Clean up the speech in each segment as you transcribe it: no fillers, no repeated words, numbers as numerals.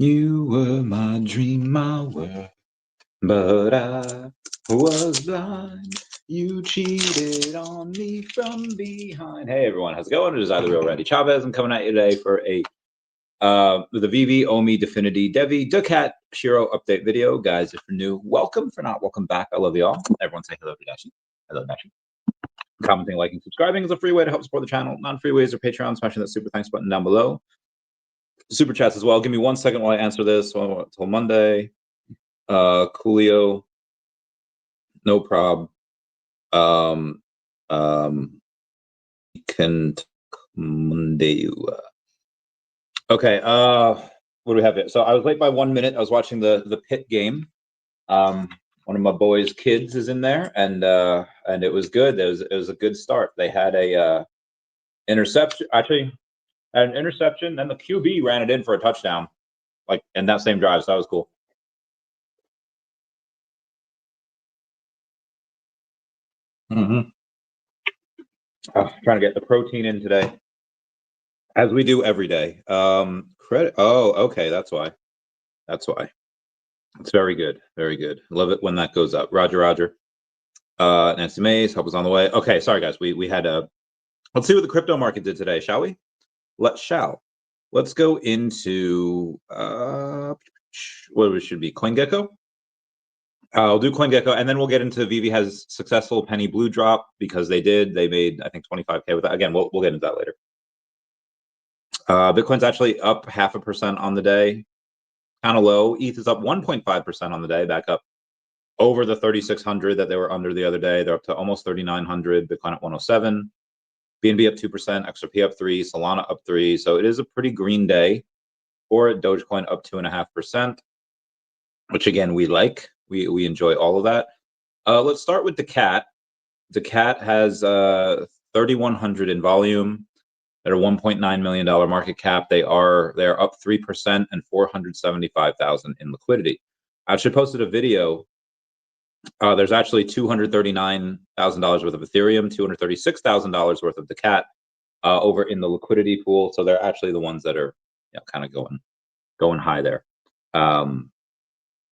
You were my dream, my world, but I was blind. You cheated on me from behind. Hey everyone, how's it going? It is I, the real Randy Chavez. I'm coming at you today for a the VeVe, OMI, DEFFINITY, DEVVE, daCat, SHIRO update video. Guys, if you're new, welcome. For not, welcome back. I love you all. Everyone say hello to Dashi. Hello, Dashi. Commenting, liking, subscribing is a free way to help support the channel. Non-free ways are Patreon, smashing that super thanks button down below. Super chats as well. Give me 1 second while I answer this. Until Monday. Coolio, no prob. Can Monday. Okay. What do we have here? So I was late by 1 minute. I was watching the pit game. One of my boys' kids is in there, and it was good. It was a good start. They had a interception. Actually, an interception, and the QB ran it in for a touchdown, like in that same drive. So that was cool. Trying to get the protein in today, as we do every day. Credit. Oh, okay. That's why. That's why. It's very good. Very good. Love it when that goes up. Roger, Roger. Nancy Mays, help us on the way. Okay, sorry guys. We had a. Let's see what the crypto market did today, shall we? Let's go into what it should be, CoinGecko. I'll do CoinGecko, and then we'll get into VeVe has successful penny blue drop, because they made, I think, 25K with that. Again, we'll get into that later. Bitcoin's actually up 0.5% on the day, kind of low. ETH is up 1.5% on the day, back up over the 3,600 that they were under the other day. They're up to almost 3,900. Bitcoin at 107. BNB up 2%, XRP up 3%, Solana up 3%. So it is a pretty green day. Or Dogecoin up 2.5%, which again we like. We enjoy all of that. Let's start with daCat. daCat has 3,100 in volume. They're a $1.9 million market cap. They're up 3% and 475,000 in liquidity. I actually posted a video. There's actually $239,000 worth of Ethereum, $236,000 worth of daCat over in the liquidity pool. So they're actually the ones that are kind of going high there.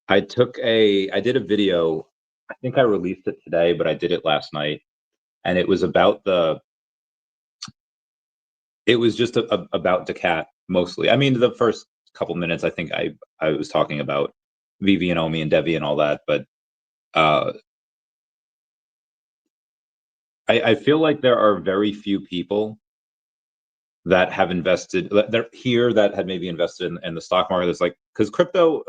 I did a video. I think I released it today, but I did it last night, and it was about it was just about daCat mostly. I mean, the first couple minutes, I think I was talking about VeVe and OMI and DEVVE and all that, but I feel like there are very few people that have invested that here that had maybe invested in the stock market. It's like, because crypto,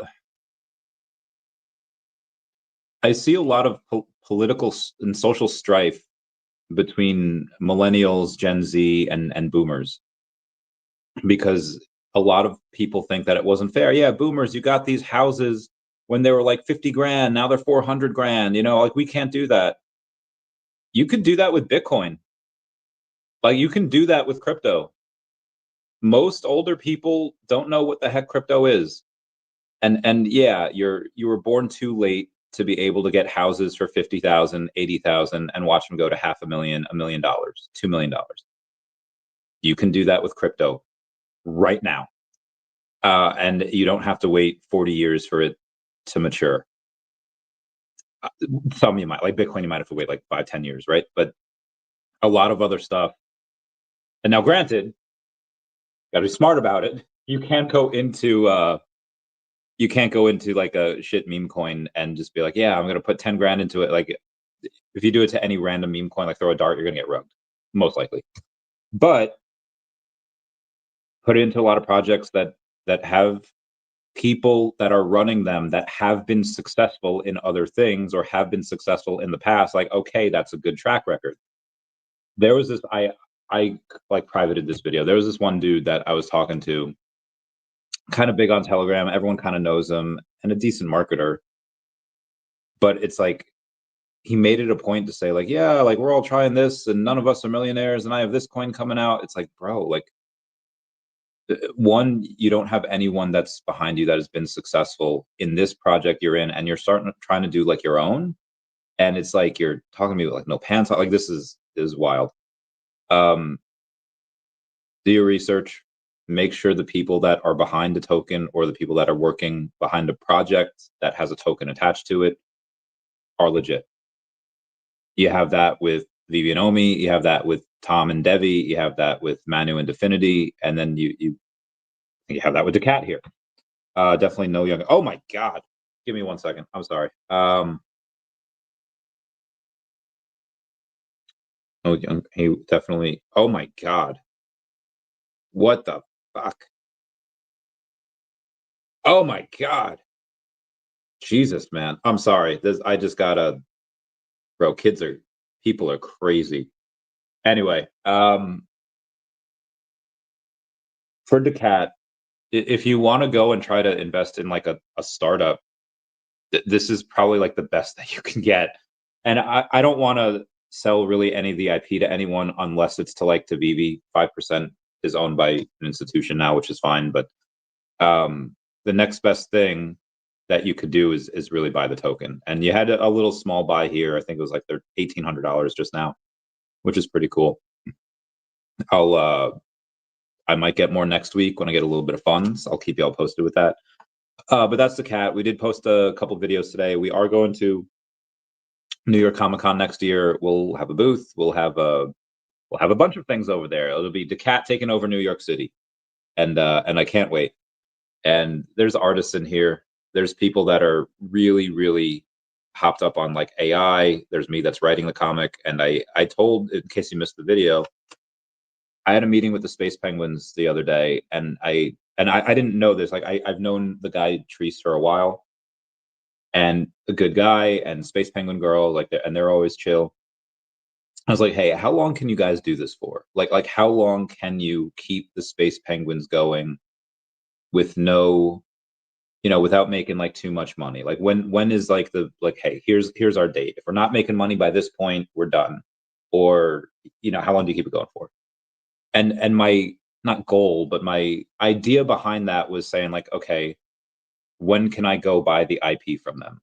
I see a lot of political and social strife between millennials, Gen Z, and boomers, because a lot of people think that it wasn't fair. Yeah, boomers, you got these houses when they were like 50 grand, now they're 400 grand. Like, we can't do that. You could do that with Bitcoin. Like, you can do that with crypto. Most older people don't know what the heck crypto is. And yeah, you were born too late to be able to get houses for 50,000, 80,000 and watch them go to $500,000, $1 million, $2 million. You can do that with crypto right now. And you don't have to wait 40 years for it to mature. Some you might, like Bitcoin, you might have to wait like 5-10 years, right? But a lot of other stuff. And now, granted, gotta be smart about it. You can't go into like a shit meme coin and just be like, yeah, I'm gonna put 10 grand into it. Like, if you do it to any random meme coin, like throw a dart, you're gonna get rugged, most likely. But put it into a lot of projects that have people that are running them that have been successful in other things or have been successful in the past. Like, okay, that's a good track record. There was this, I like privated this video. There was this one dude that I was talking to, kind of big on Telegram. Everyone kind of knows him, and a decent marketer. But it's like, he made it a point to say, like, yeah, like, we're all trying this and none of us are millionaires and I have this coin coming out. It's like, bro, like, one, you don't have anyone that's behind you that has been successful in this project you're in, and you're trying to do like your own, and it's like you're talking to me like no pants on. Like, this is wild. Do your research. make sure the people that are behind the token or the people that are working behind a project that has a token attached to it are legit. You have that with VeVe and OMI, you have that with Tom and DEVVE, you have that with Manu and Definity, and then you have that with daCat here. Definitely no young. Oh my God. Give me 1 second. I'm sorry. Oh, young. He definitely. Oh my God. What the fuck? Oh my God. Jesus, man. I'm sorry. I just gotta, bro, people are crazy. Anyway, for daCat, if you want to go and try to invest in like a startup, this is probably like the best that you can get. And I don't want to sell really any of the IP to anyone unless it's to VeVe. 5% is owned by an institution now, which is fine. But the next best thing that you could do is really buy the token. And you had a little small buy here. I think it was like they're $1,800 just now, which is pretty cool. I might get more next week when I get a little bit of funds. I'll keep you all posted with that. But that's daCat. We did post a couple videos today. We are going to New York Comic Con next year. We'll have a booth. We'll have a bunch of things over there. It'll be daCat taking over New York City, and I can't wait. And there's artists in here. There's people that are really, really hopped up on like AI. There's me that's writing the comic, and I told, in case you missed the video, I had a meeting with the Space Penguins the other day, and I didn't know this. Like I've known the guy Treese for a while, and a good guy, and Space Penguin girl, and they're always chill. I was like, hey, how long can you guys do this for? Like how long can you keep the Space Penguins going with no, without making like too much money? Like when is like hey, here's our date. If we're not making money by this point, we're done. Or, how long do you keep it going for? And my, not goal, but my idea behind that was saying like, okay, when can I go buy the IP from them?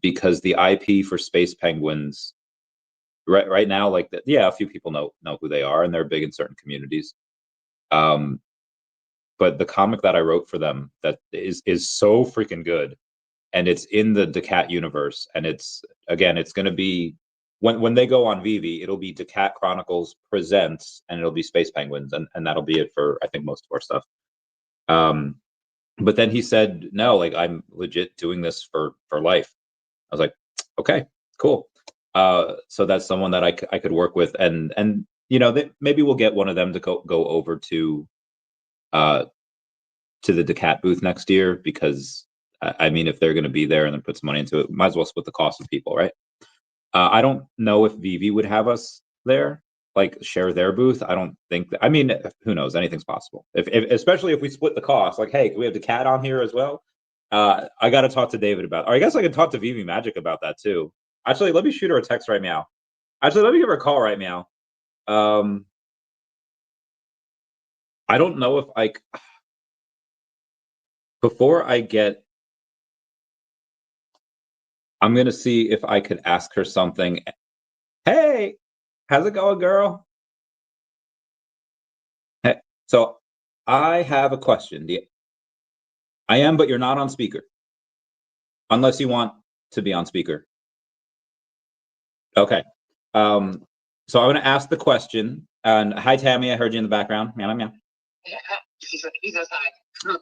Because the IP for Space Penguins right now, like a few people know who they are, and they're big in certain communities. But the comic that I wrote for them that is so freaking good, and it's in the daCat universe, and it's going to be, when they go on VeVe, it'll be daCat Chronicles Presents, and it'll be Space Penguins, and that'll be it for, I think, most of our stuff. But then he said, no, like I'm legit doing this for life. I was like, okay, cool. So that's someone that I could work with, and maybe we'll get one of them to go over to the daCat booth next year, because I mean, if they're going to be there and then put some money into it, might as well split the cost with people, right? I don't know if VeVe would have us there, like share their booth. I don't think that, I mean, who knows? Anything's possible. If especially if we split the cost, like, hey, can we have daCat on here as well? I got to talk to David about, or I guess I could talk to VeVe Magic about that too. Actually, let me shoot her a text right now. Actually, let me give her a call right now. I don't know if before I get, I'm going to see if I could ask her something. Hey, how's it going, girl? Hey, so I have a question. I am, but you're not on speaker. Unless you want to be on speaker. Okay. So I'm going to ask the question. And hi, Tammy. I heard you in the background. Meow, meow. Yeah, he says hi.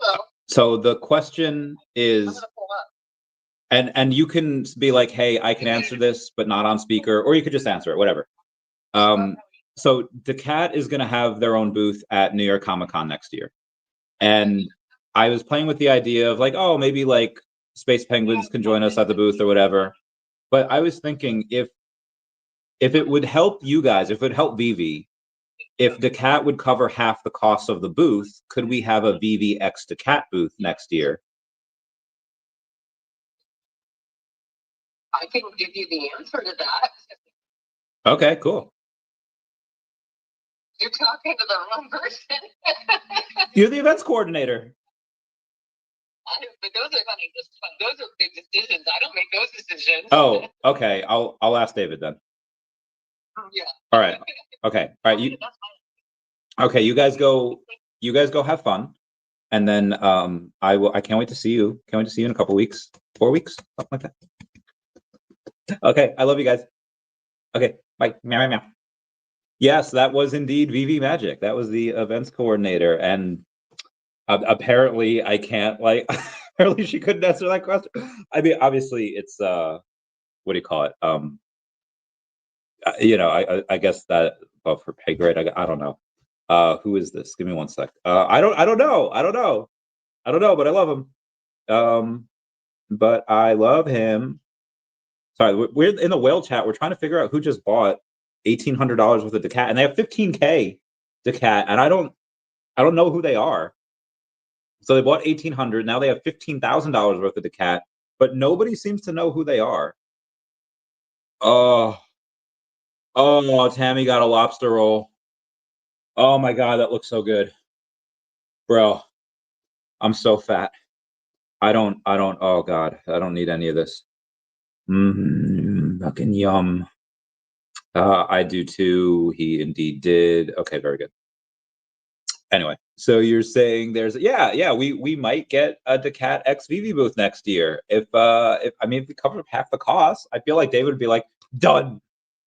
So the question is, and you can be like, hey, I can answer this, but not on speaker, or you could just answer it, whatever. So daCat is going to have their own booth at New York Comic Con next year. And I was playing with the idea of like, oh, maybe like Space Penguins can join us at the booth or whatever. But I was thinking if it would help you guys, if it would help VeVe, if daCat would cover half the cost of the booth, could we have a VeVe X daCat booth next year? I can give you the answer to that. Okay, cool. You're talking to the wrong person. You're the events coordinator. But those are big decisions. I don't make those decisions. Oh, okay. I'll ask David then. Yeah. All right. Okay. All right. You guys go you guys go have fun. And then I can't wait to see you. Can't wait to see you in a couple weeks, 4 weeks, something like that. Okay, I love you guys. Okay, bye. Meow, meow, meow. Yes, that was indeed VeVe Magic. That was the events coordinator, and apparently I can't like. Apparently she couldn't answer that question. I mean, obviously it's what do you call it? You know, I guess that above her pay grade. I don't know. Who is this? Give me one sec. I don't know. I don't know. But I love him. But I love him. Sorry, we're in the whale chat. We're trying to figure out who just bought $1,800 worth of daCat, and they have 15K daCat, and I don't know who they are. So they bought 1,800. Now they have $15,000 worth of daCat, but nobody seems to know who they are. Oh, Tammy got a lobster roll. Oh my god, that looks so good, bro. I'm so fat. I don't. Oh god, I don't need any of this. Fucking yum. I do too. He indeed did. Okay, very good. Anyway, so you're saying there's we might get a daCat X VeVe booth next year. If I mean if we cover up half the cost, I feel like David would be like, done.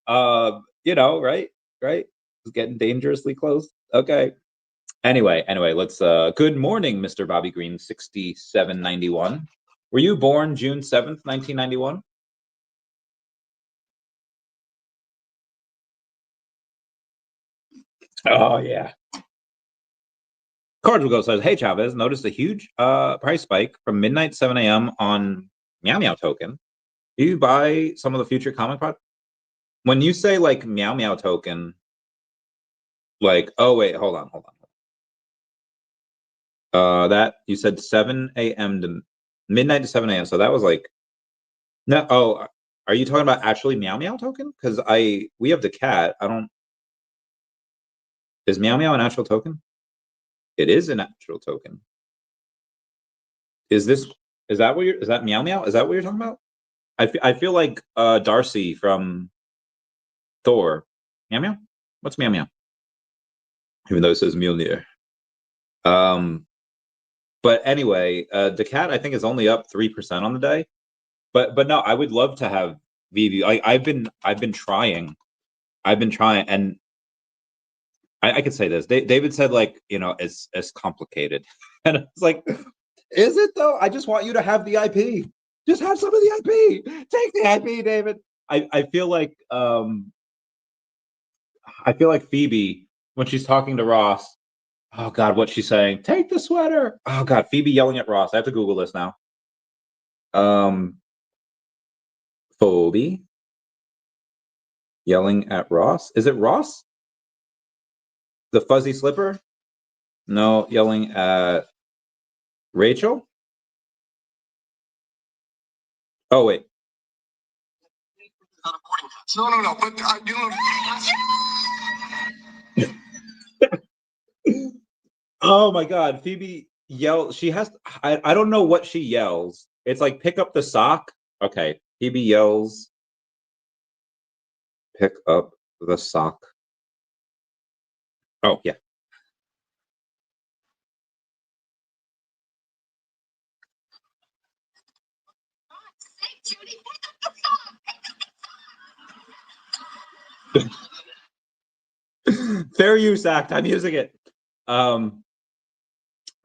You know, right? It's getting dangerously close. Okay. Anyway, let's good morning, Mr. Bobby Green 6791. Were you born June 7th, 1991? Oh yeah. Cardinal says, "Hey Chavez, noticed a huge price spike from midnight to 7 a.m. on Meow Meow token. Do you buy some of the future comic pod? When you say like Meow Meow token, like wait, hold on. That you said 7 a.m. to midnight to 7 a.m. So that was like no. Oh, are you talking about actually Meow Meow token? Because we have daCat. I don't. Is Meow Meow an actual token? It is an actual token. Is that what is that Meow Meow? Is that what you're talking about? I feel like Darcy from Thor. Meow Meow? What's Meow Meow? Even though it says Mjolnir. But anyway, daCat I think is only up 3% on the day. But no, I would love to have VeVe. I've been trying, and I could say this. David said like, you know, it's complicated, and it's like, is it though? I just want you to have the IP. Just have some of the IP. Take the IP, David. I feel like Phoebe when she's talking to Ross. Oh God, what's she saying? Take the sweater. Oh God, Phoebe yelling at Ross. I have to Google this now. Phoebe yelling at Ross. Is it Ross? The fuzzy slipper? No, yelling at Rachel. Oh wait. No. But Oh my God, Phoebe yells. She has. I don't know what she yells. It's like pick up the sock. Okay, Phoebe yells. Pick up the sock. Oh yeah. Fair use act. I'm using it.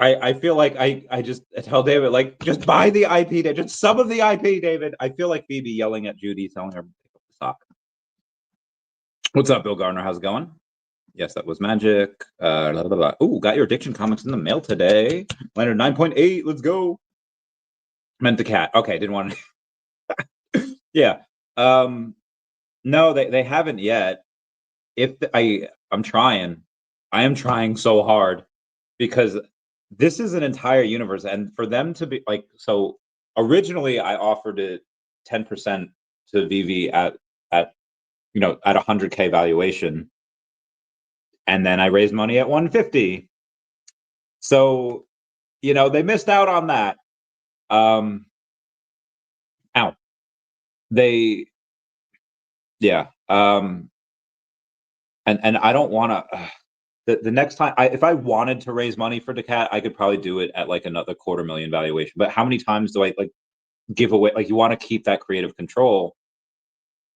I feel like I just tell David like just buy the IP, just some of the IP, David. I feel like Phoebe yelling at Judy, telling her to pick up the sock. What's up, Bill Gardner? How's it going? Yes, that was magic. Ooh, got your addiction comics in the mail today. Landed 9.8. Let's go. Meant daCat. Okay, didn't want to. Yeah. No, they haven't yet. I'm trying. I am trying so hard because this is an entire universe, and for them to be like so. Originally, I offered it 10% to VeVe at at 100K valuation, and then I raised money at 150. So, they missed out on that. Ow. They, yeah. And I don't want to. the next time, if I wanted to raise money for daCat, I could probably do it at like another $250,000 valuation. But how many times do I like give away? Like, you want to keep that creative control.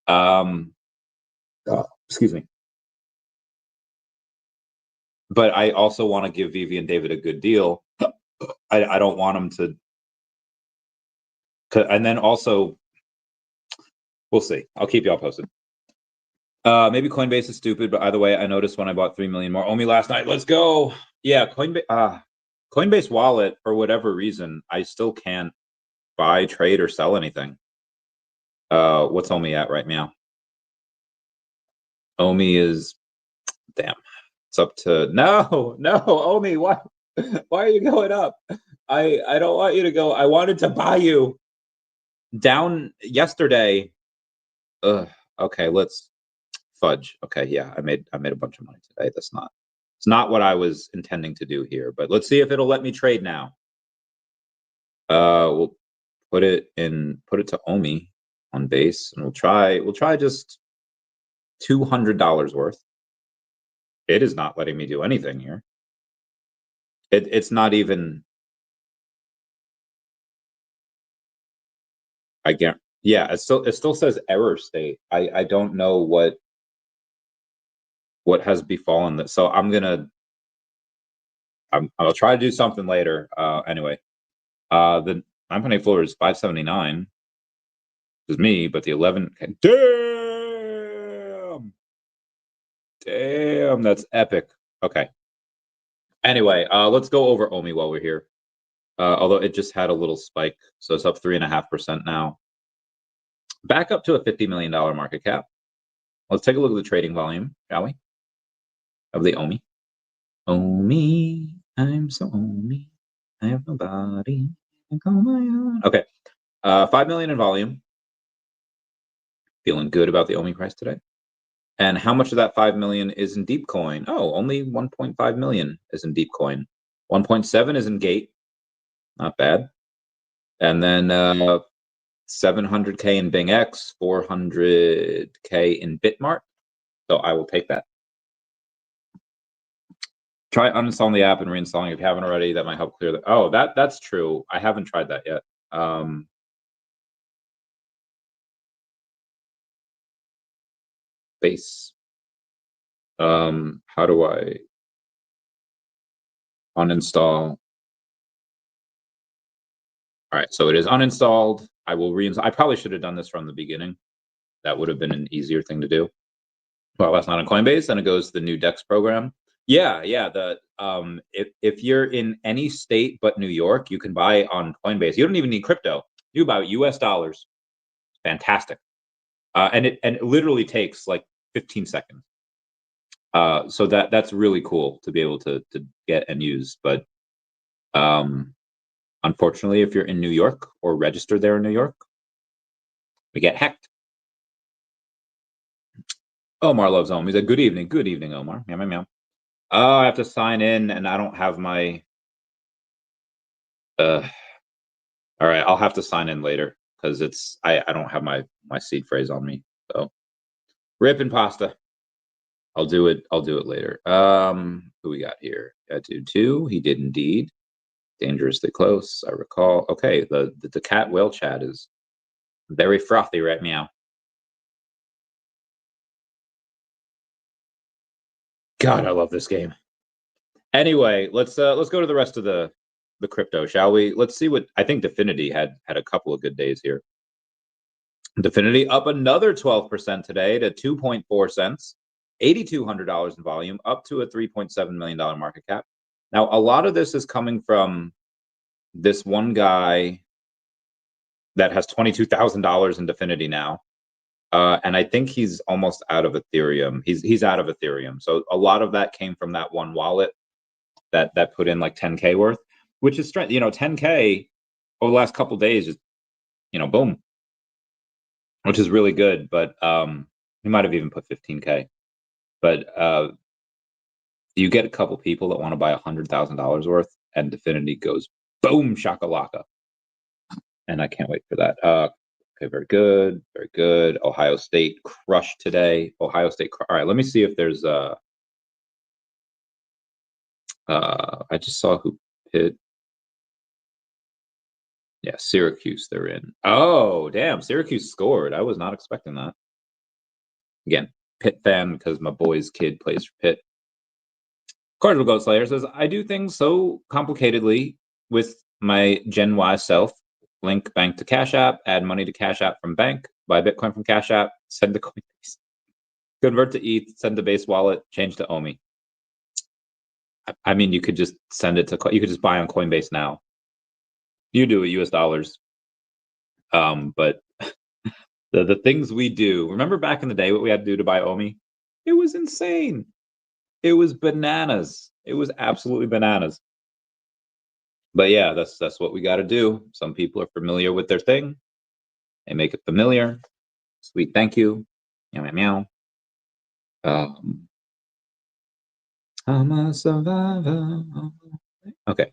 Excuse me. But I also want to give VeVe and David a good deal. I don't want them to, and then also, we'll see. I'll keep y'all posted. Maybe Coinbase is stupid, but either way, I noticed when I bought 3 million more OMI last night. Let's go. Yeah, Coinbase wallet, for whatever reason, I still can't buy, trade, or sell anything. What's OMI at right now? OMI is, damn, it's up to, no, OMI, why are you going up? I don't want you to go. I wanted to buy you. Down yesterday. Okay, let's fudge. Okay, yeah, I made a bunch of money today. It's not what I was intending to do here, but let's see if it'll let me trade now. We'll put it to OMI on base, and we'll try just $200 worth. It is not letting me do anything here. It's not even. I can't. Yeah, it still says error state. I don't know what has befallen this. So I'll try to do something later. Anyway, the 9.8 floor is 579. Is me, but the 11. Damn, that's epic. Okay. Anyway, let's go over OMI while we're here. Although it just had a little spike, so it's up 3.5% now. Back up to a $50 million market cap. Let's take a look at the trading volume, shall we? Of the OMI. OMI, I'm so OMI. I have nobody. I call my own. Okay. 5 million in volume. Feeling good about the OMI price today. And how much of that 5 million is in deep coin? Oh, only 1.5 million is in deep coin. 1.7 is in Gate. Not bad. And then 700K in Bing X, 400K in Bitmart. So I will take that. Try uninstalling the app and reinstalling if you haven't already. That might help clear that. Oh, that's true. I haven't tried that yet. Base. How do I uninstall? All right, so it is uninstalled. I will reinstall. I probably should have done this from the beginning. That would have been an easier thing to do. Well, that's not on Coinbase, then it goes to the new DEX program. Yeah. The if you're in any state but New York, you can buy on Coinbase. You don't even need crypto. You buy US dollars. Fantastic. And it literally takes like 15 seconds. So that's really cool to be able to get and use. But unfortunately, if you're in New York or registered there in New York, we get hacked. Omar loves OMI. He said, good evening. Good evening, Omar. Meow, meow, meow. Oh, I have to sign in and I don't have my all right, I'll have to sign in later because I don't have my seed phrase on me. So rip and pasta. I'll do it later. Who we got here? Got two. He did indeed. Dangerously close, I recall. Okay, the cat whale chat is very frothy right now. God, I love this game. Anyway, let's go to the rest of the crypto, shall we? Let's see what I think DEFINITY had a couple of good days here. DEFINITY up another 12% today to 2.4 cents, $8,200 in volume, up to a $3.7 million market cap. Now, a lot of this is coming from this one guy that has $22,000 in DEFINITY now. And I think he's almost out of Ethereum. He's out of Ethereum. So a lot of that came from that one wallet that put in like 10K worth, which is strange. 10K over the last couple of days is, boom, which is really good. But he might have even put 15K. But you get a couple people that want to buy $100,000 worth, and DEFINITY goes boom shakalaka, and I can't wait for that. Okay, very good, very good. Ohio State crushed today. Ohio State. All right, let me see if there's I just saw who Pitt. Yeah, Syracuse, they're in. Oh, damn, Syracuse scored. I was not expecting that. Again, Pitt fan because my boy's kid plays for Pitt. Cardinal Goat Slayer says, I do things so complicatedly with my Gen Y self. Link bank to Cash App, add money to Cash App from bank, buy Bitcoin from Cash App, send to Coinbase, convert to ETH, send to base wallet, change to OMI. I mean, you could just send it to, you could just buy on Coinbase now. You do it US dollars. But the things we do, remember back in the day what we had to do to buy OMI? It was insane. It was bananas. It was absolutely bananas. But yeah, that's what we got to do. Some people are familiar with their thing. They make it familiar. Sweet, thank you. Meow, meow, meow. I'm a survivor. Okay.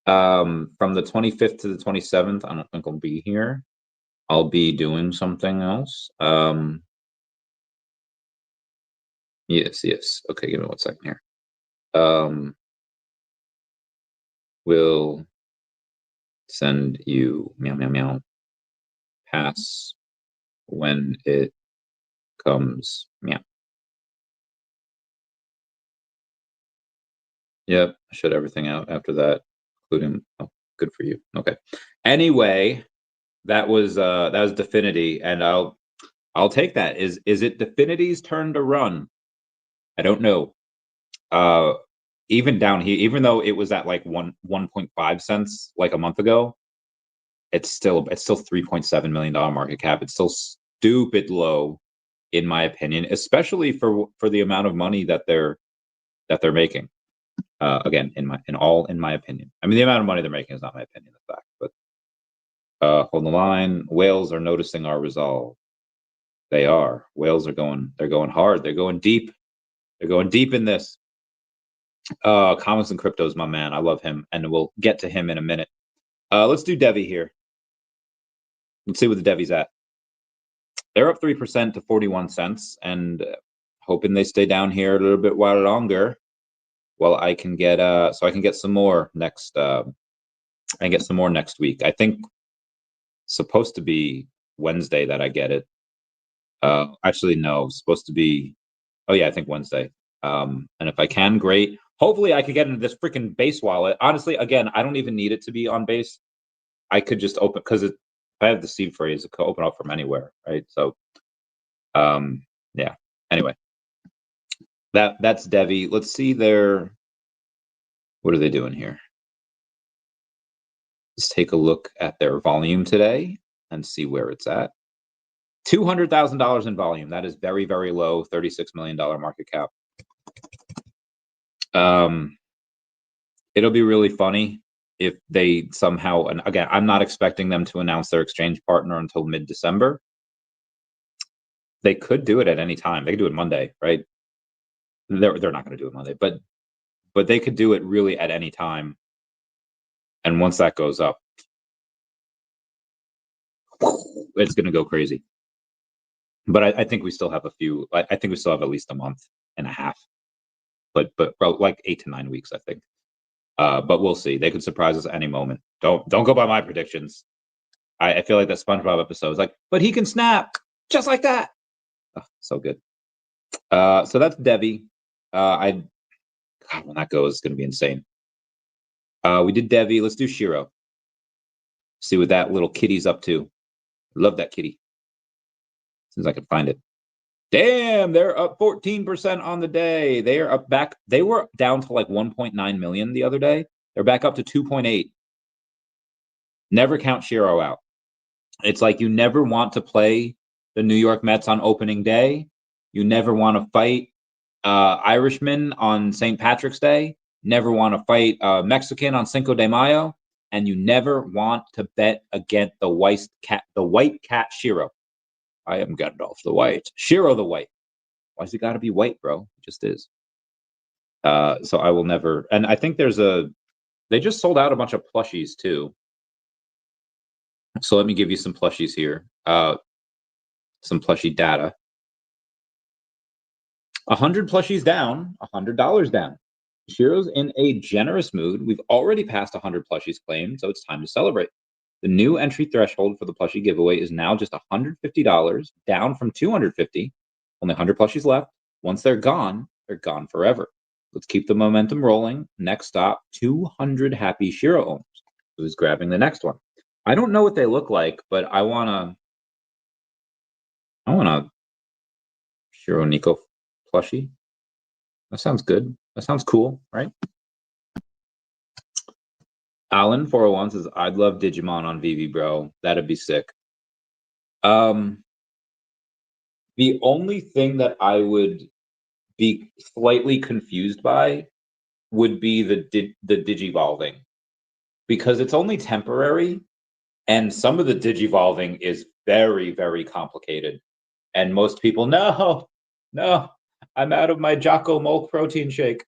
From the 25th to the 27th, I don't think I'll be here. I'll be doing something else. Yes. Okay, give me 1 second here. We'll send you meow, meow, meow. Pass when it comes. Meow. Yep, shut everything out after that, including, oh, good for you. Okay. Anyway, that was Definity, and I'll take that. Is it Definity's turn to run? I don't know. Even down here, even though it was at like 1.5 cents like a month ago, it's still $3.7 million market cap. It's still stupid low, in my opinion, especially for the amount of money that they're making. Again, in my opinion. I mean, the amount of money they're making is not my opinion, in fact. But hold the line. Whales are noticing our resolve. They are. Whales are going. They're going hard. They're going deep. They're going deep in this. Commons and Crypto is my man. I love him, and we'll get to him in a minute. Let's do DEVVE here. Let's see what the DEVVE's at. They're up 3% to 41 cents, and hoping they stay down here a little bit while longer. Well, I can get some more next. I get some more next week. I think supposed to be Wednesday that I get it. Actually, no, supposed to be. Oh yeah, I think Wednesday. And if I can, great. Hopefully, I could get into this freaking Base wallet. Honestly, again, I don't even need it to be on Base. I could just open because if I have the seed phrase, it could open up from anywhere, right? So, yeah. Anyway, that's DEVVE. Let's see what are they doing here? Let's take a look at their volume today and see where it's at. $200,000 in volume. That is very, very low. $36 million market cap. It'll be really funny if they somehow, and again, I'm not expecting them to announce their exchange partner until mid-December. They could do it at any time. They could do it Monday, right? They're not going to do it Monday, but they could do it really at any time. And once that goes up, it's going to go crazy. But I think we still have a few. I think we still have at least a month and a half, but like 8 to 9 weeks, I think. But we'll see. They could surprise us at any moment. Don't go by my predictions. I feel like that SpongeBob episode is like, but he can snap just like that. Oh, so good. So that's DEVVE. God, when that goes, it's going to be insane. We did DEVVE. Let's do SHIRO. See what that little kitty's up to. Love that kitty. As soon as I can find it. Damn, they're up 14% on the day. They are up back. They were down to like 1.9 million the other day. They're back up to 2.8. Never count SHIRO out. It's like you never want to play the New York Mets on opening day. You never want to fight Irishman on St. Patrick's Day. Never want to fight Mexican on Cinco de Mayo. And you never want to bet against the white cat SHIRO. I am Gandalf the White. SHIRO the White. Why's it got to be white, bro? It just is. So I will never. And I think they just sold out a bunch of plushies too. So let me give you some plushies here. Some plushie data. 100 plushies down, $100 down. SHIRO's in a generous mood. We've already passed 100 plushies claimed, so it's time to celebrate. The new entry threshold for the plushie giveaway is now just $150, down from $250. Only 100 plushies left. Once they're gone forever. Let's keep the momentum rolling. Next stop, 200 happy SHIRO owners. Who's grabbing the next one? I don't know what they look like, but I want a SHIRO Nico plushie. That sounds good. That sounds cool, right? Alan 401 says, I'd love Digimon on VeVe, bro. That'd be sick. The only thing that I would be slightly confused by would be the digivolving, because it's only temporary, and some of the digivolving is very, very complicated. And most people, no, I'm out of my Jocko Molk protein shake.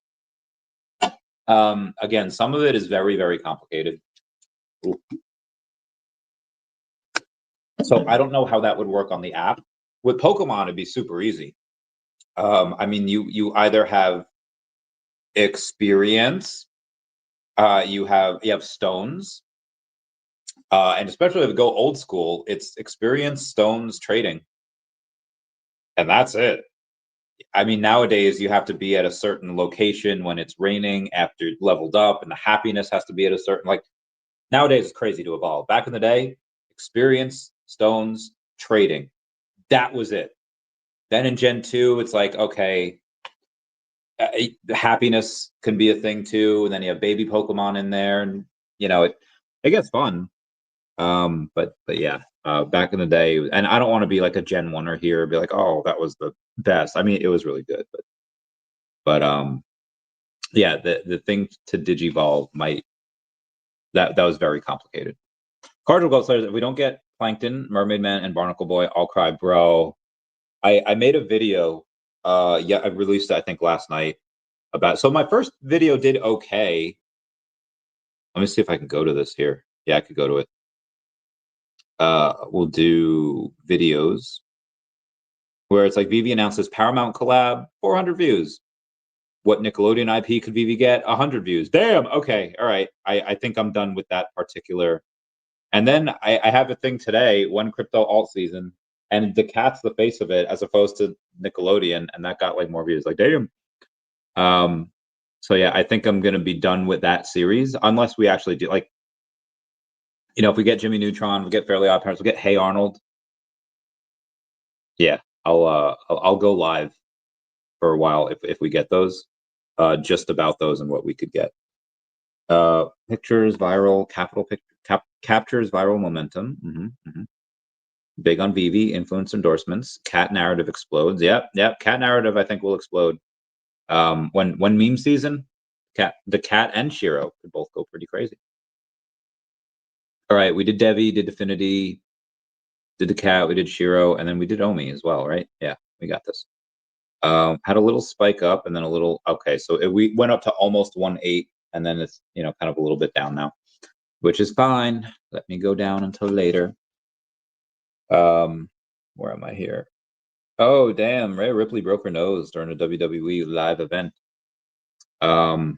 Again, some of it is very, very complicated. Ooh. So I don't know how that would work on the app. With Pokemon, it'd be super easy. I mean, you either have experience, you have stones, and especially if you go old school, it's experience, stones, trading, and that's it. I mean, nowadays you have to be at a certain location when it's raining after you've leveled up, and the happiness has to be at a certain, like, nowadays it's crazy to evolve. Back in the day, experience, stones, trading. That was it. Then in Gen 2, it's like, okay, happiness can be a thing too, and then you have baby Pokemon in there, and it gets fun. But yeah, back in the day, and I don't want to be like a Gen 1er here, be like, oh, that was the best. I mean, it was really good, but yeah, the thing to digivolve that was very complicated. Cardinal Gold Slayers, if we don't get Plankton, Mermaid Man, and Barnacle Boy, I'll cry, bro. I made a video, I released it, I think, last night, so my first video did okay. Let me see if I can go to this here. Yeah, I could go to it. We'll do videos where it's like VeVe announces Paramount collab, 400 views. What Nickelodeon IP could VeVe get? 100 views. Damn. Okay. All right. I think I'm done with that particular. And then I have a thing today, one crypto alt season, and daCat's the face of it as opposed to Nickelodeon, and that got like more views. Like, damn. So yeah, I think I'm gonna be done with that series unless we actually do, like, if we get Jimmy Neutron, we get Fairly Odd Parents, we get Hey Arnold. Yeah, I'll go live for a while if we get those, just about those and what we could get. Pictures viral, captures viral momentum. Big on VeVe, influence endorsements. Cat narrative explodes. Yep. Cat narrative, I think, will explode. When meme season, daCat and SHIRO could both go pretty crazy. All right, we did DEVVE, did Affinity, did daCat, we did SHIRO, and then we did OMI as well, right? Yeah, we got this. Had a little spike up and then a little, okay, so we went up to almost 1.8, and then it's, kind of a little bit down now, which is fine. Let me go down until later. Where am I here? Oh, damn, Rhea Ripley broke her nose during a WWE live event. And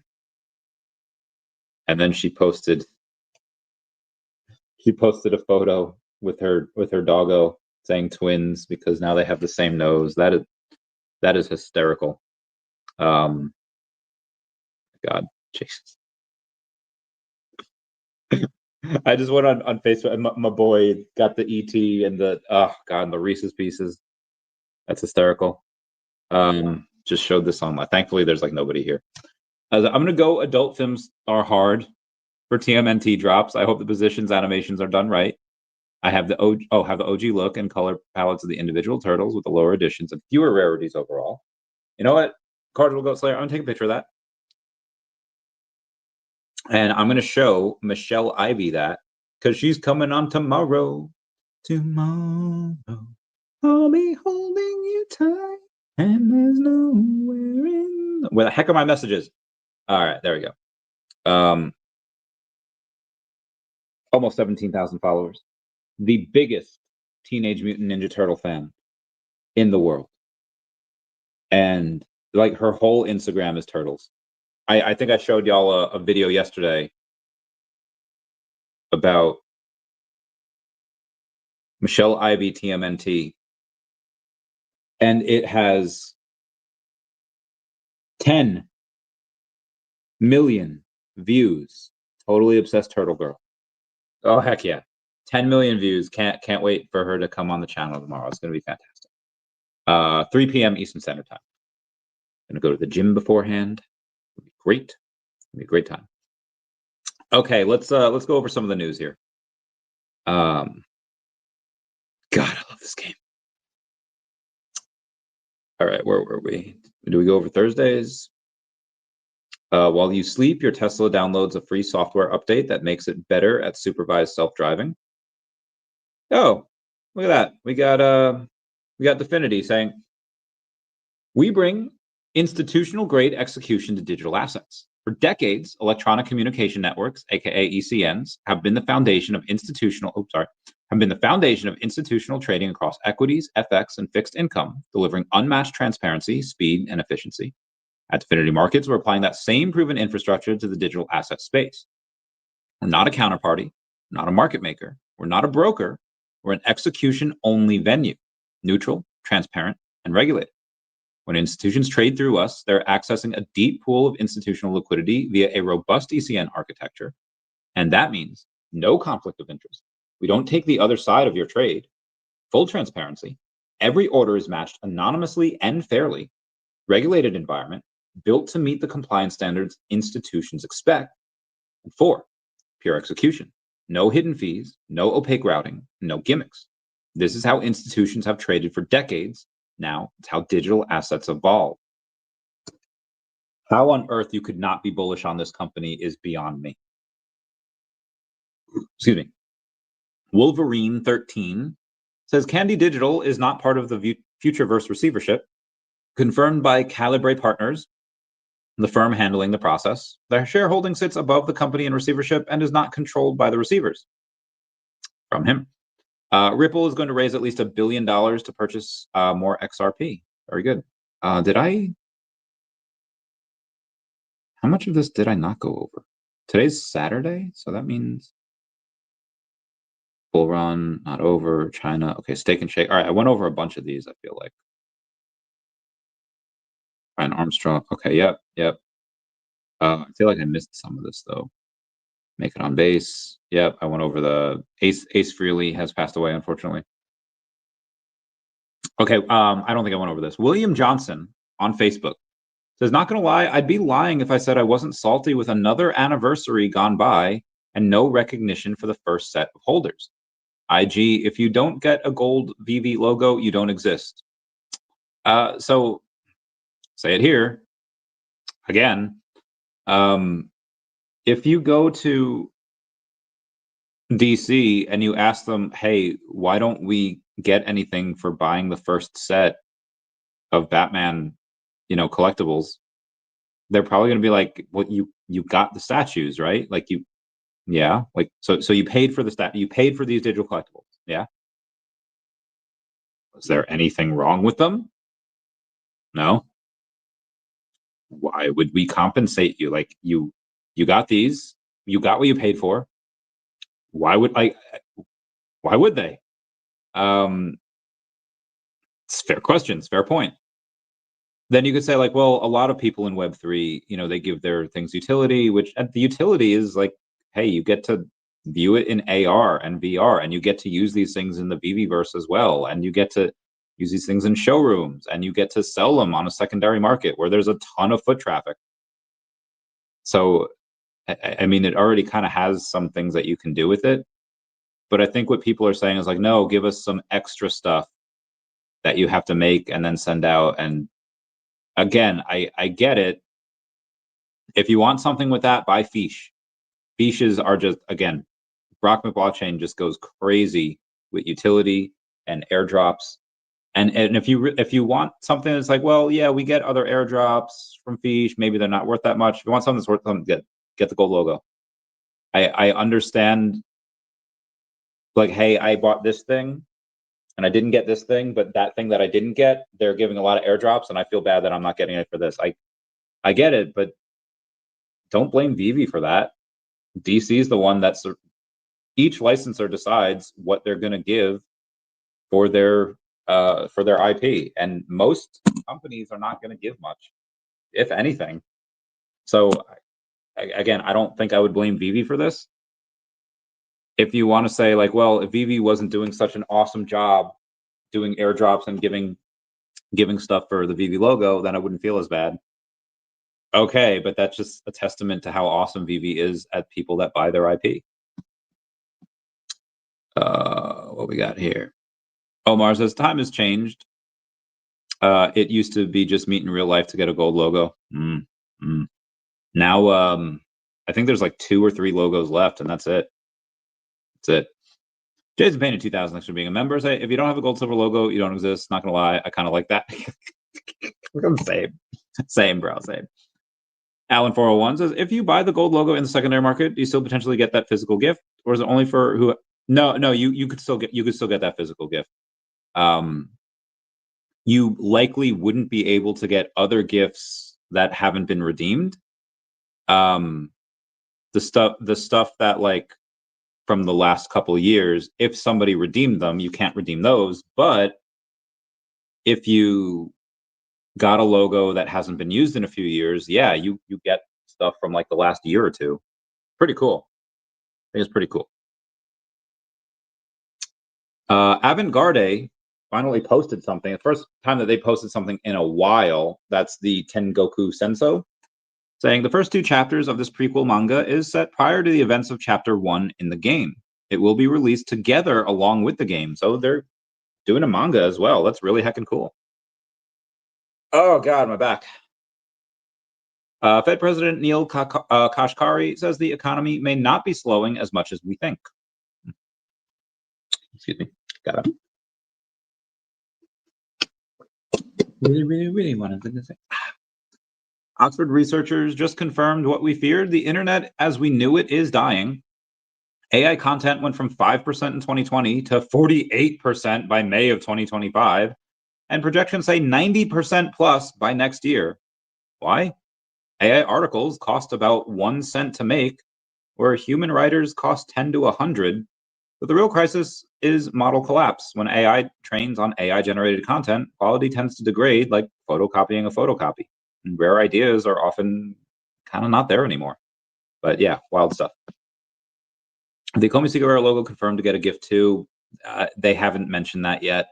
then she posted a photo with her doggo saying twins because now they have the same nose. That is hysterical. God, Jesus. I just went on Facebook and my boy got the ET and the and the Reese's Pieces. That's hysterical. Just showed this online. Thankfully, there's like nobody here. I'm gonna go. Adult films are hard for TMNT drops. I hope the positions animations are done right. I have the OG look and color palettes of the individual turtles with the lower editions and fewer rarities overall. You know what, Cardinal Goat Slayer, I'm gonna take a picture of that, and I'm gonna show Michelle Ivy that because she's coming on tomorrow. Tomorrow, I'll be holding you tight, and there's nowhere in. Where the heck are my messages? All right, there we go. Almost 17,000 followers. The biggest Teenage Mutant Ninja Turtle fan in the world. And like her whole Instagram is turtles. I think I showed y'all a video yesterday about Michelle Ivy TMNT, and it has 10 million views. Totally obsessed turtle girl. Oh heck yeah, 10 million views. Can't wait for her to come on the channel tomorrow. It's gonna be fantastic. 3 p.m. Eastern Standard Time. Gonna go to the gym beforehand. It'll be great. It'll be a great time. Okay, let's go over some of the news here. God, I love this game. All right, where were we? Do we go over Thursdays? While you sleep, your Tesla downloads a free software update that makes it better at supervised self-driving. Oh, look at that. We got Definity saying, we bring institutional grade execution to digital assets. For decades, electronic communication networks, aka ECNs, have been the foundation of institutional trading across equities, FX, and fixed income, delivering unmatched transparency, speed, and efficiency. At Definity Markets, we're applying that same proven infrastructure to the digital asset space. We're not a counterparty, not a market maker, we're not a broker, we're an execution-only venue, neutral, transparent, and regulated. When institutions trade through us, they're accessing a deep pool of institutional liquidity via a robust ECN architecture, and that means no conflict of interest. We don't take the other side of your trade. Full transparency. Every order is matched anonymously and fairly. Regulated environment, built to meet the compliance standards institutions expect. And 4, pure execution. No hidden fees, no opaque routing, no gimmicks. This is how institutions have traded for decades. Now it's how digital assets evolve. How on earth you could not be bullish on this company is beyond me. Excuse me. Wolverine 13 says Candy Digital is not part of the Futureverse receivership, confirmed by Calibre Partners, the firm handling the process. Their shareholding sits above the company in receivership and is not controlled by the receivers. From him. Ripple is going to raise at least $1 billion to purchase more XRP. Very good. How much of this did I not go over? Today's Saturday, so that means Bull Run, not over, China. Okay, Steak and Shake. All right, I went over a bunch of these, I feel like. Brian Armstrong. Okay, yep. I feel like I missed some of this, though. Make it on base. Yep, I went over the Ace Frehley has passed away, unfortunately. Okay, I don't think I went over this. William Johnson on Facebook says, not gonna lie, I'd be lying if I said I wasn't salty with another anniversary gone by and no recognition for the first set of holders. IG, if you don't get a gold VeVe logo, you don't exist. So say it here again. If you go to DC and you ask them, hey, why don't we get anything for buying the first set of Batman, collectibles? They're probably going to be like, well, you got the statues, right? Like yeah, like so you paid for you paid for these digital collectibles. Yeah. Was there anything wrong with them? No. Why would we compensate you? Like you got these, you got what you paid for. Why would they? It's fair questions, fair point. Then you could say like, well, a lot of people in Web3, they give their things utility, which the utility is like, hey, you get to view it in AR and VR, and you get to use these things in the VeVeverse as well, and you get to use these things in showrooms, and you get to sell them on a secondary market where there's a ton of foot traffic. So, I mean, it already kind of has some things that you can do with it, but I think what people are saying is like, no, give us some extra stuff that you have to make and then send out. And again, I get it. If you want something with that, buy Fiche. Fiches are just, again, Brockman blockchain just goes crazy with utility and airdrops. And if you want something that's like, well, yeah, we get other airdrops from Fiche, maybe they're not worth that much. If you want something that's worth something, get the gold logo. I understand, like, hey, I bought this thing and I didn't get this thing, but that thing that I didn't get, they're giving a lot of airdrops, and I feel bad that I'm not getting it for this. I get it, but don't blame VeVe for that. DC is the one that's, each licensor decides what they're going to give for their IP, and most companies are not going to give much, if anything. So again, I don't think I would blame VeVe for this. If you want to say like, well, if VeVe wasn't doing such an awesome job doing airdrops and giving stuff for the VeVe logo, then I wouldn't feel as bad. Okay, but that's just a testament to how awesome VeVe is at people that buy their IP. What we got here? Omar says, time has changed. It used to be just meet in real life to get a gold logo. Now, I think there's like 2 or 3 logos left, and that's it. That's it. Jason Payne in 2000, thanks for being a member. Say, if you don't have a gold silver logo, you don't exist. Not gonna lie, I kind of like that. Same, bro, same. Alan 401 says, if you buy the gold logo in the secondary market, do you still potentially get that physical gift, or is it only for who? No, you could still get that physical gift. You likely wouldn't be able to get other gifts that haven't been redeemed. The stuff that like from the last couple of years, if somebody redeemed them, you can't redeem those. But if you got a logo that hasn't been used in a few years, yeah, you get stuff from like the last year or two. Pretty cool. I think it's pretty cool. Avantgarde finally posted something. The first time that they posted something in a while. That's the Tengoku Senso, saying the first 2 chapters of this prequel manga is set prior to the events of chapter 1 in the game. It will be released together along with the game. So they're doing a manga as well. That's really heckin' cool. Oh God, my back. Fed President Neil Kashkari says the economy may not be slowing as much as we think. Excuse me. Got it. Really wanted to say. Oxford researchers just confirmed what we feared. The internet as we knew it is dying. AI content went from 5% in 2020 to 48% by May of 2025. And projections say 90% plus by next year. Why? AI articles cost about 1 cent to make, where human writers cost 10 to 100. But the real crisis is model collapse. When AI trains on AI-generated content, quality tends to degrade like photocopying a photocopy. And rare ideas are often kind of not there anymore. But yeah, wild stuff. The Komi Cigarra logo confirmed to get a gift too. They haven't mentioned that yet.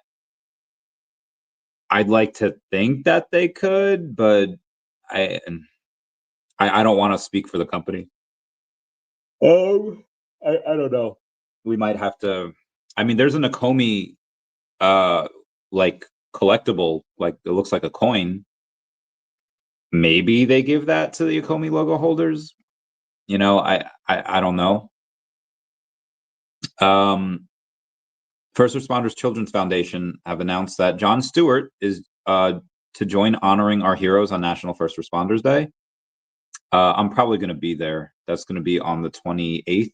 I'd like to think that they could, but I don't want to speak for the company. I don't know. We might have to. I mean, there's an Akomi like collectible, like it looks like a coin. Maybe they give that to the Akomi logo holders. You know, I don't know. First Responders Children's Foundation have announced that Jon Stewart is to join honoring our heroes on National First Responders Day. I'm probably going to be there. That's going to be on the 28th.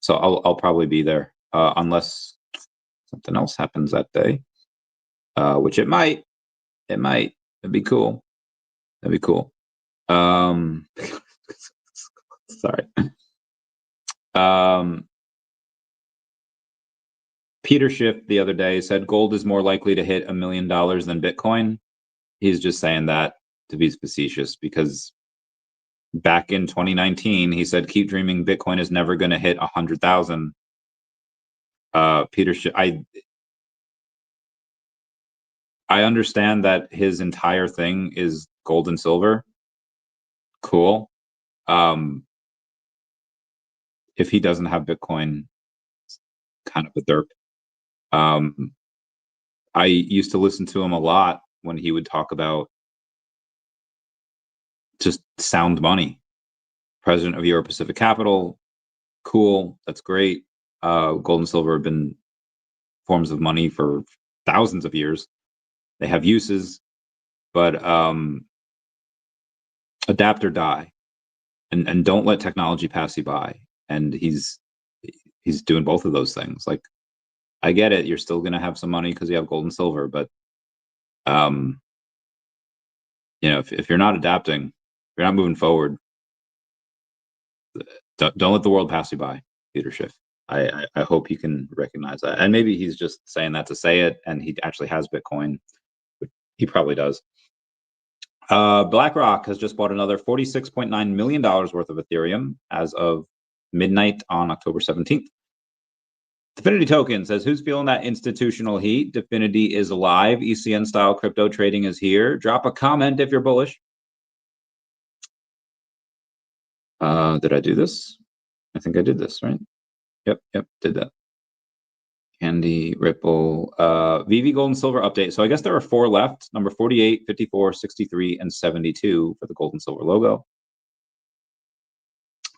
So I'll probably be there unless something else happens that day, which it might. It might. It'd be cool. That'd be cool. Sorry. Peter Schiff the other day said gold is more likely to hit $1 million than Bitcoin. He's just saying that to be facetious because back in 2019, he said, keep dreaming, Bitcoin is never going to hit 100,000. Peter Schiff, I understand that his entire thing is gold and silver. Cool. If he doesn't have Bitcoin, it's kind of a derp. I used to listen to him a lot when he would talk about just sound money. President of Euro Pacific Capital, cool, that's great. Gold and silver have been forms of money for thousands of years. They have uses, but adapt or die, and don't let technology pass you by. And he's doing both of those things. Like, I get it, you're still gonna have some money because you have gold and silver, but you know, if you're not adapting, you're not moving forward, don't let the world pass you by, Peter Schiff. I hope you can recognize that. And maybe he's just saying that to say it, and he actually has Bitcoin. He probably does. BlackRock has just bought another $46.9 million worth of Ethereum as of midnight on October 17th. Definity Token says, who's feeling that institutional heat? Definity is alive. ECN style crypto trading is here. Drop a comment if you're bullish. Did I do this? I think I did this, right? Yep, did that. Candy, Ripple, VeVe Gold and Silver update. So I guess there are 4 left, number 48, 54, 63, and 72 for the Gold and Silver logo.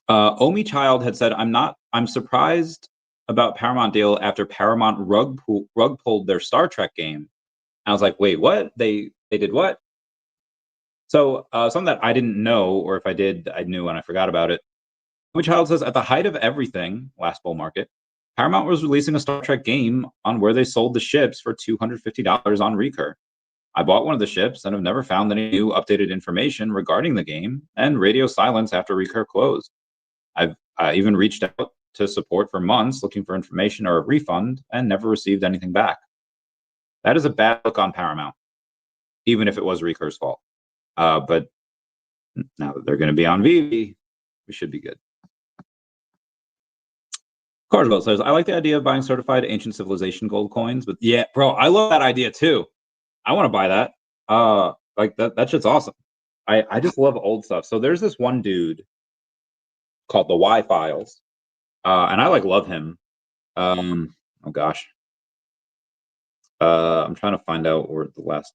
OMI Child had said, I'm surprised about Paramount deal after Paramount rug pulled their Star Trek game. I was like, wait, what? They did what? So something that I didn't know, or if I did, I knew and I forgot about it. OMI Child says, at the height of everything, last bull market, Paramount was releasing a Star Trek game on where they sold the ships for $250 on Recur. I bought one of the ships and have never found any new updated information regarding the game, and radio silence after Recur closed. I've even reached out to support for months looking for information or a refund and never received anything back. That is a bad look on Paramount, even if it was Recur's fault. But now that they're going to be on VeVe, we should be good. Cardinal says, I like the idea of buying certified ancient civilization gold coins, but yeah, bro, I love that idea too. I want to buy that. Like that shit's awesome. I just love old stuff. So there's this one dude called the Y Files, and I love him. Oh gosh, I'm trying to find out where the last.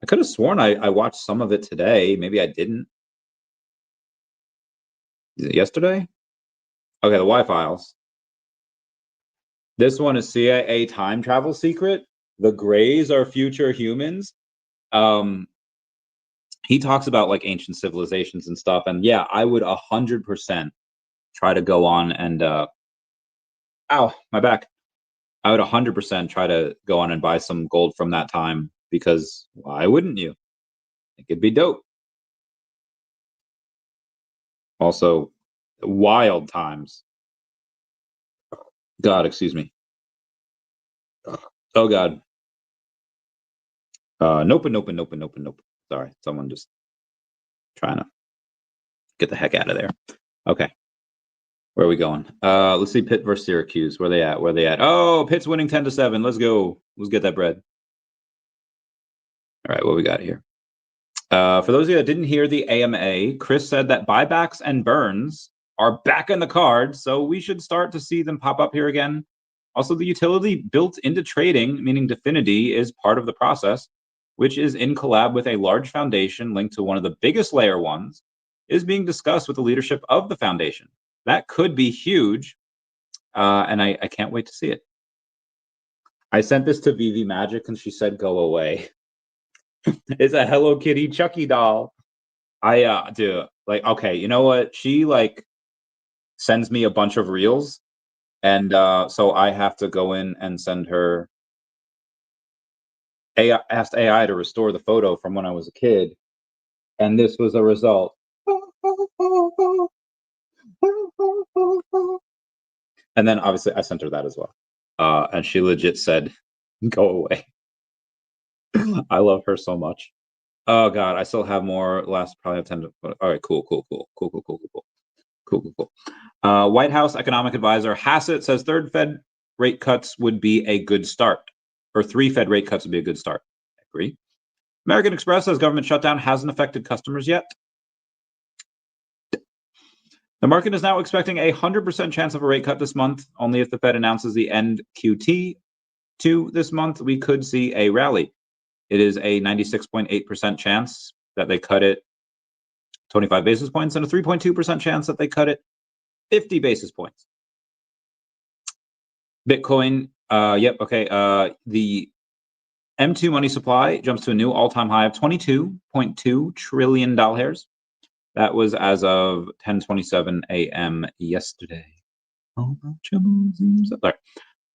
I could have sworn I watched some of it today. Maybe I didn't. Is it yesterday? Okay, the Y Files. This one is CIA time travel secret. The Greys are future humans. He talks about like ancient civilizations and stuff, and yeah, I would 100% try to go on and ow, my back. I would 100% try to go on and buy some gold from that time, because why wouldn't you? It could be dope. Also, wild times. God, excuse me. Oh God. Nope. Sorry, someone just trying to get the heck out of there. Okay. Where are we going? Let's see, Pitt versus Syracuse. Where they at? Oh, Pitt's winning 10-7. Let's go. Let's get that bread. All right, what we got here? For those of you that didn't hear the AMA, Chris said that buybacks and burns are back in the cards, so we should start to see them pop up here again. Also, the utility built into trading, meaning Definity, is part of the process, which is in collab with a large foundation linked to one of the biggest layer ones, is being discussed with the leadership of the foundation. That could be huge, and I can't wait to see it. I sent this to VeVe Magic, and she said, go away. It's a Hello Kitty Chucky doll. I do, like, okay, you know what? She like sends me a bunch of reels, and so I have to go in and send her asked AI to restore the photo from when I was a kid, and this was a result. And then obviously I sent her that as well, and she legit said, "Go away." I love her so much. Oh God, I still have more. Last probably have 10. All right, cool. White House economic advisor Hassett says third Fed rate cuts would be a good start, or 3 Fed rate cuts would be a good start. I agree. American Express says government shutdown hasn't affected customers yet. The market is now expecting a 100% chance of a rate cut this month. Only if the Fed announces the end QT to this month, we could see a rally. It is a 96.8% chance that they cut it 25 basis points, and a 3.2% chance that they cut it 50 basis points. Bitcoin, the M2 money supply jumps to a new all-time high of $22.2 trillion. That was as of 10:27 a.m. yesterday. Sorry.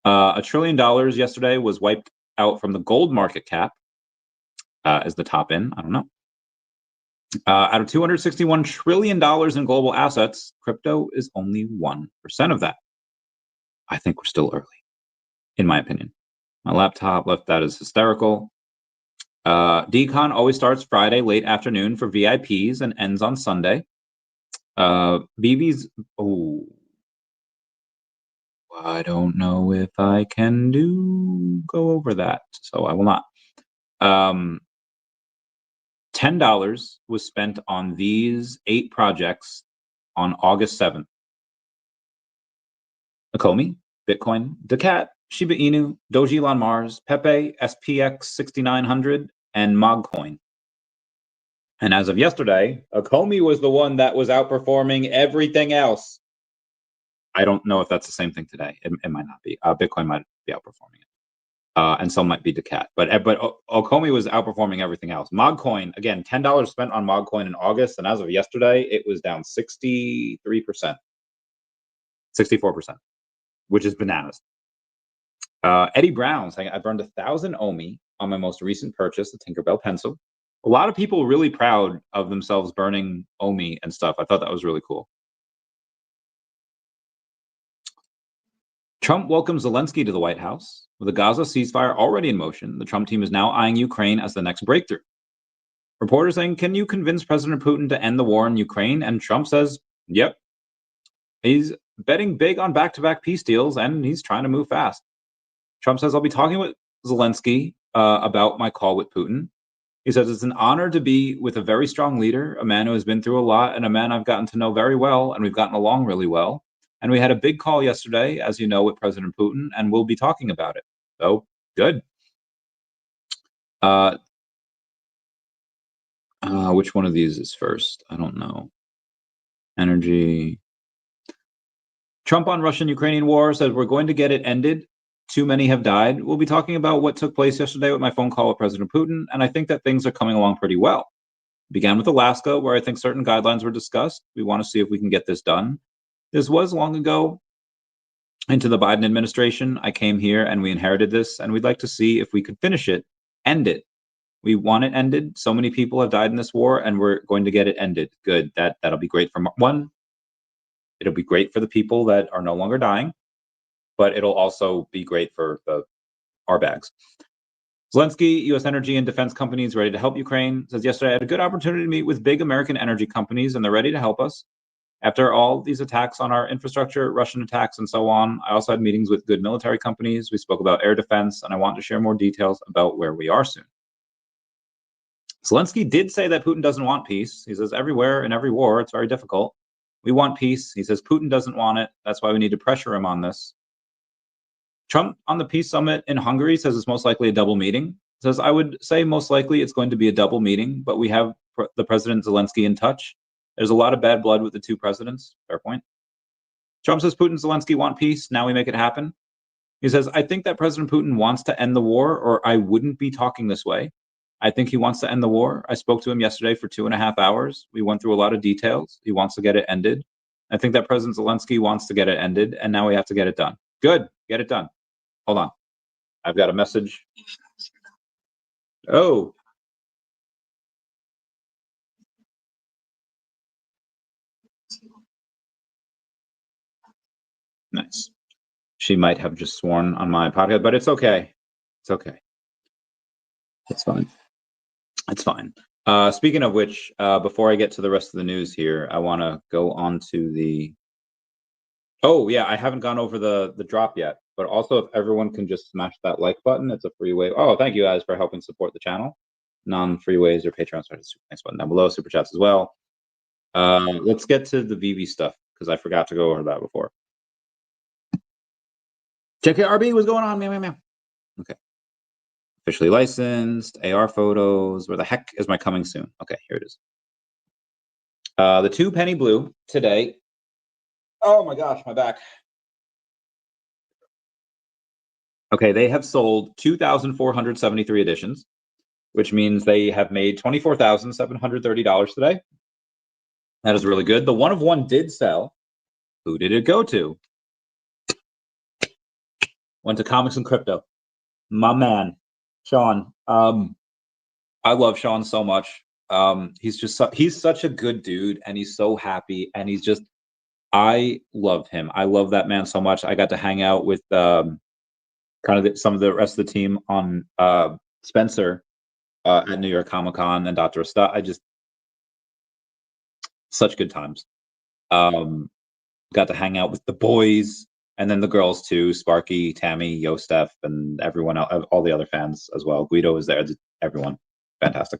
$1 trillion yesterday was wiped out from the gold market cap as the top in. I don't know. Out of $261 trillion in global assets, crypto is only 1% of that. I think we're still early, in my opinion. My laptop left that as hysterical. Decon always starts Friday late afternoon for VIPs and ends on Sunday. VeVe's, I don't know if I can go over that, so I will not. $10 was spent on these 8 projects on August 7th. OMI, Bitcoin, daCat, Shiba Inu, Doji Elon Mars, Pepe, SPX 6900, and Mogcoin. And as of yesterday, OMI was the one that was outperforming everything else. I don't know if that's the same thing today. It might not be. Bitcoin might be outperforming it. And some might be daCat. But OMI was outperforming everything else. Mogcoin, again, $10 spent on Mogcoin in August, and as of yesterday, it was down 63%. 64%, which is bananas. Eddie Brown saying, I burned 1,000 OMI on my most recent purchase, the Tinkerbell pencil. A lot of people really proud of themselves burning OMI and stuff. I thought that was really cool. Trump welcomes Zelensky to the White House. With the Gaza ceasefire already in motion, the Trump team is now eyeing Ukraine as the next breakthrough. Reporters saying, can you convince President Putin to end the war in Ukraine? And Trump says, yep. He's betting big on back-to-back peace deals, and he's trying to move fast. Trump says, I'll be talking with Zelensky about my call with Putin. He says, it's an honor to be with a very strong leader, a man who has been through a lot, and a man I've gotten to know very well, and we've gotten along really well. And we had a big call yesterday, as you know, with President Putin, and we'll be talking about it. So, good. Which one of these is first? I don't know. Energy. Trump on Russian-Ukrainian war said, we're going to get it ended. Too many have died. We'll be talking about what took place yesterday with my phone call with President Putin, and I think that things are coming along pretty well. Began with Alaska, where I think certain guidelines were discussed. We want to see if we can get this done. This was long ago into the Biden administration. I came here and we inherited this, and we'd like to see if we could finish it, end it. We want it ended. So many people have died in this war, and we're going to get it ended. Good. That'll be great for one. It'll be great for the people that are no longer dying, but it'll also be great for our bags. Zelensky, U.S. energy and defense companies ready to help Ukraine. Says yesterday, I had a good opportunity to meet with big American energy companies, and they're ready to help us. After all these attacks on our infrastructure, Russian attacks, and so on, I also had meetings with good military companies. We spoke about air defense, and I want to share more details about where we are soon. Zelensky did say that Putin doesn't want peace. He says everywhere in every war, it's very difficult. We want peace. He says Putin doesn't want it. That's why we need to pressure him on this. Trump on the peace summit in Hungary says it's most likely a double meeting. Says, I would say most likely it's going to be a double meeting, but we have the President Zelensky in touch. There's a lot of bad blood with the two presidents. Fair point. Trump says Putin and Zelensky want peace. Now we make it happen. He says, I think that President Putin wants to end the war, or I wouldn't be talking this way. I think he wants to end the war. I spoke to him yesterday for 2.5 hours. We went through a lot of details. He wants to get it ended. I think that President Zelensky wants to get it ended, and now we have to get it done. Good. Get it done. Hold on. I've got a message. Oh. Nice. She might have just sworn on my podcast, but it's okay. It's okay. It's fine. It's fine. Speaking of which, before I get to the rest of the news here, I want to go on to the... Oh, yeah, I haven't gone over the drop yet, but also if everyone can just smash that like button, it's a free way. Oh, thank you guys for helping support the channel. Non-free ways or Patreon, sorry, super thanks button down below, super chats as well. Let's get to the VeVe stuff, because I forgot to go over that before. JKRB, what's going on? Meow, meow, meow. Okay. Officially licensed, AR photos. Where the heck is my coming soon? Okay, here it is. The 2 penny blue today. Oh my gosh, my back. Okay, they have sold 2,473 editions, which means they have made $24,730 today. That is really good. The 1 of 1 did sell. Who did it go to? Went to Comics and Crypto. My man, Sean. I love Sean so much. He's such a good dude, and he's so happy, and he's just, I love him. I love that man so much. I got to hang out with kind of some of the rest of the team on Spencer at New York Comic Con and Dr. I just, such good times. Got to hang out with the boys and then the girls too, Sparky, Tammy, Yostef, and everyone else, all the other fans as well. Guido was there, everyone. Fantastic.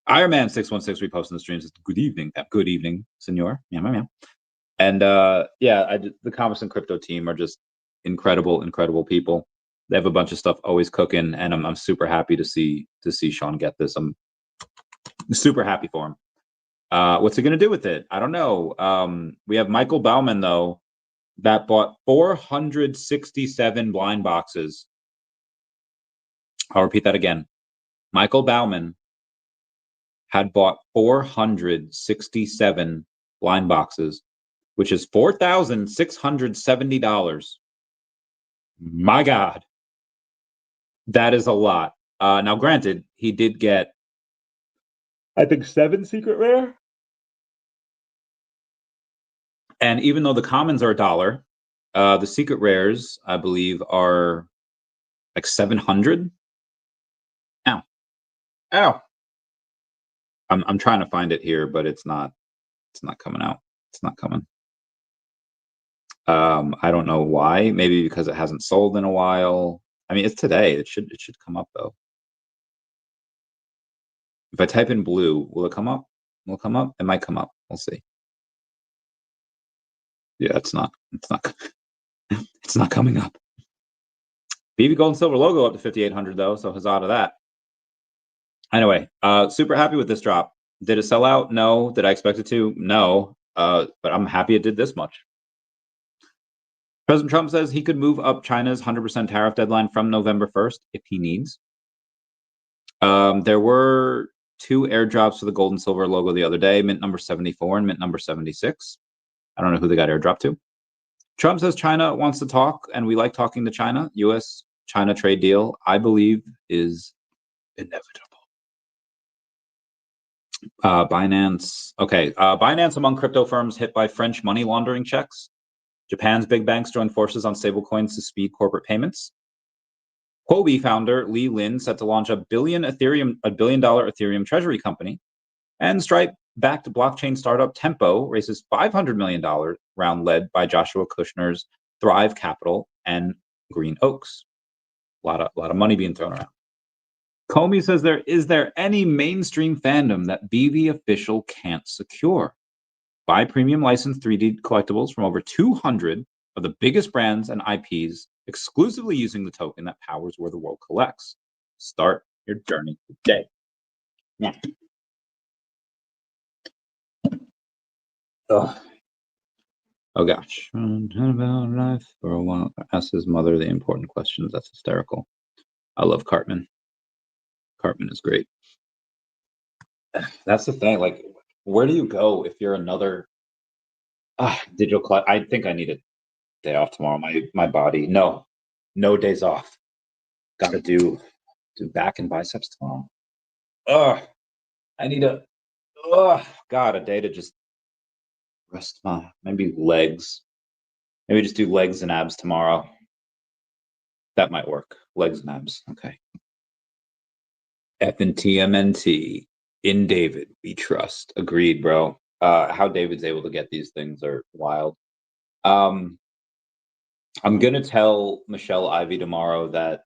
Iron Man 616 reposting the streams. Good evening, senor. Yeah. And yeah, the Comics and Crypto team are just incredible people. They have a bunch of stuff always cooking, and I'm super happy to see Sean get this. I'm super happy for him. What's he gonna do with it? I don't know. We have Michael Bauman though, that bought 467 blind boxes. I'll repeat that again. Michael Bauman had bought 467 blind boxes, which is $4,670. My God, that is a lot. Now, granted, he did get, I think, 7 secret rare. And even though the commons are $1, the secret rares, I believe, are like 700. Ow. I'm trying to find it here, but it's not coming out. It's not coming. I don't know why. Maybe because it hasn't sold in a while. I mean, it's today. It should come up though. If I type in blue, will it come up? Will it come up? It might come up. We'll see. Yeah, it's not it's not coming up. VeVe Gold and Silver logo up to 5,800 though, so huzzah to that. Anyway, super happy with this drop. Did it sell out? No. Did I expect it to? No. But I'm happy it did this much. President Trump says he could move up China's 100% tariff deadline from November 1st if he needs. There were 2 airdrops for the gold and silver logo the other day, mint number 74 and mint number 76. I don't know who they got airdropped to. Trump says China wants to talk, and we like talking to China. U.S.-China trade deal, I believe, is inevitable. Binance. Okay. Binance among crypto firms hit by French money laundering checks. Japan's big banks join forces on stablecoins to speed corporate payments. Huobi founder Li Lin set to launch $1 billion Ethereum treasury company. And Stripe-backed blockchain startup Tempo raises $500 million round led by Joshua Kushner's Thrive Capital and Green Oaks. A lot of money being thrown around. Comey says is there any mainstream fandom that VeVe official can't secure? Buy premium licensed 3D collectibles from over 200 of the biggest brands and IPs exclusively using the token that powers where the world collects. Start your journey today. Yeah. Oh gosh. About life for a while. Ask his mother the important questions. That's hysterical. I love Cartman. Cartman is great. That's the thing. Like, where do you go if you're another digital collect? I think I need a day off tomorrow. My body. No days off. Got to do back and biceps tomorrow. I need a day to just rest my maybe legs. Maybe just do legs and abs tomorrow. That might work. Legs and abs. Okay. FNTMNT. In David, we trust. Agreed, bro. How David's able to get these things are wild. I'm gonna tell Michelle Ivy tomorrow that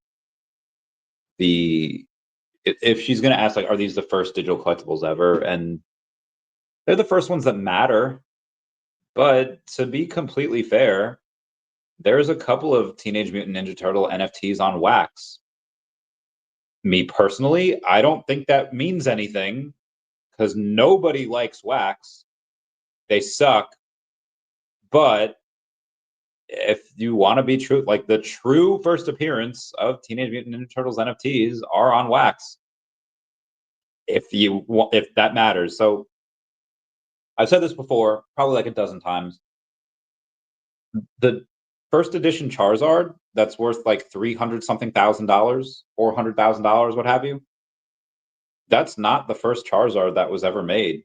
if she's gonna ask, like, are these the first digital collectibles ever? And they're the first ones that matter. But to be completely fair, there's a couple of Teenage Mutant Ninja Turtle NFTs on wax. Me personally, I don't think that means anything because nobody likes wax. They suck. But if you want to be true, like the true first appearance of Teenage Mutant Ninja Turtles NFTs are on wax. If that matters. So I've said this before, probably like a dozen times. The first edition Charizard that's worth like $300-something thousand, $400,000, what have you. That's not the first Charizard that was ever made.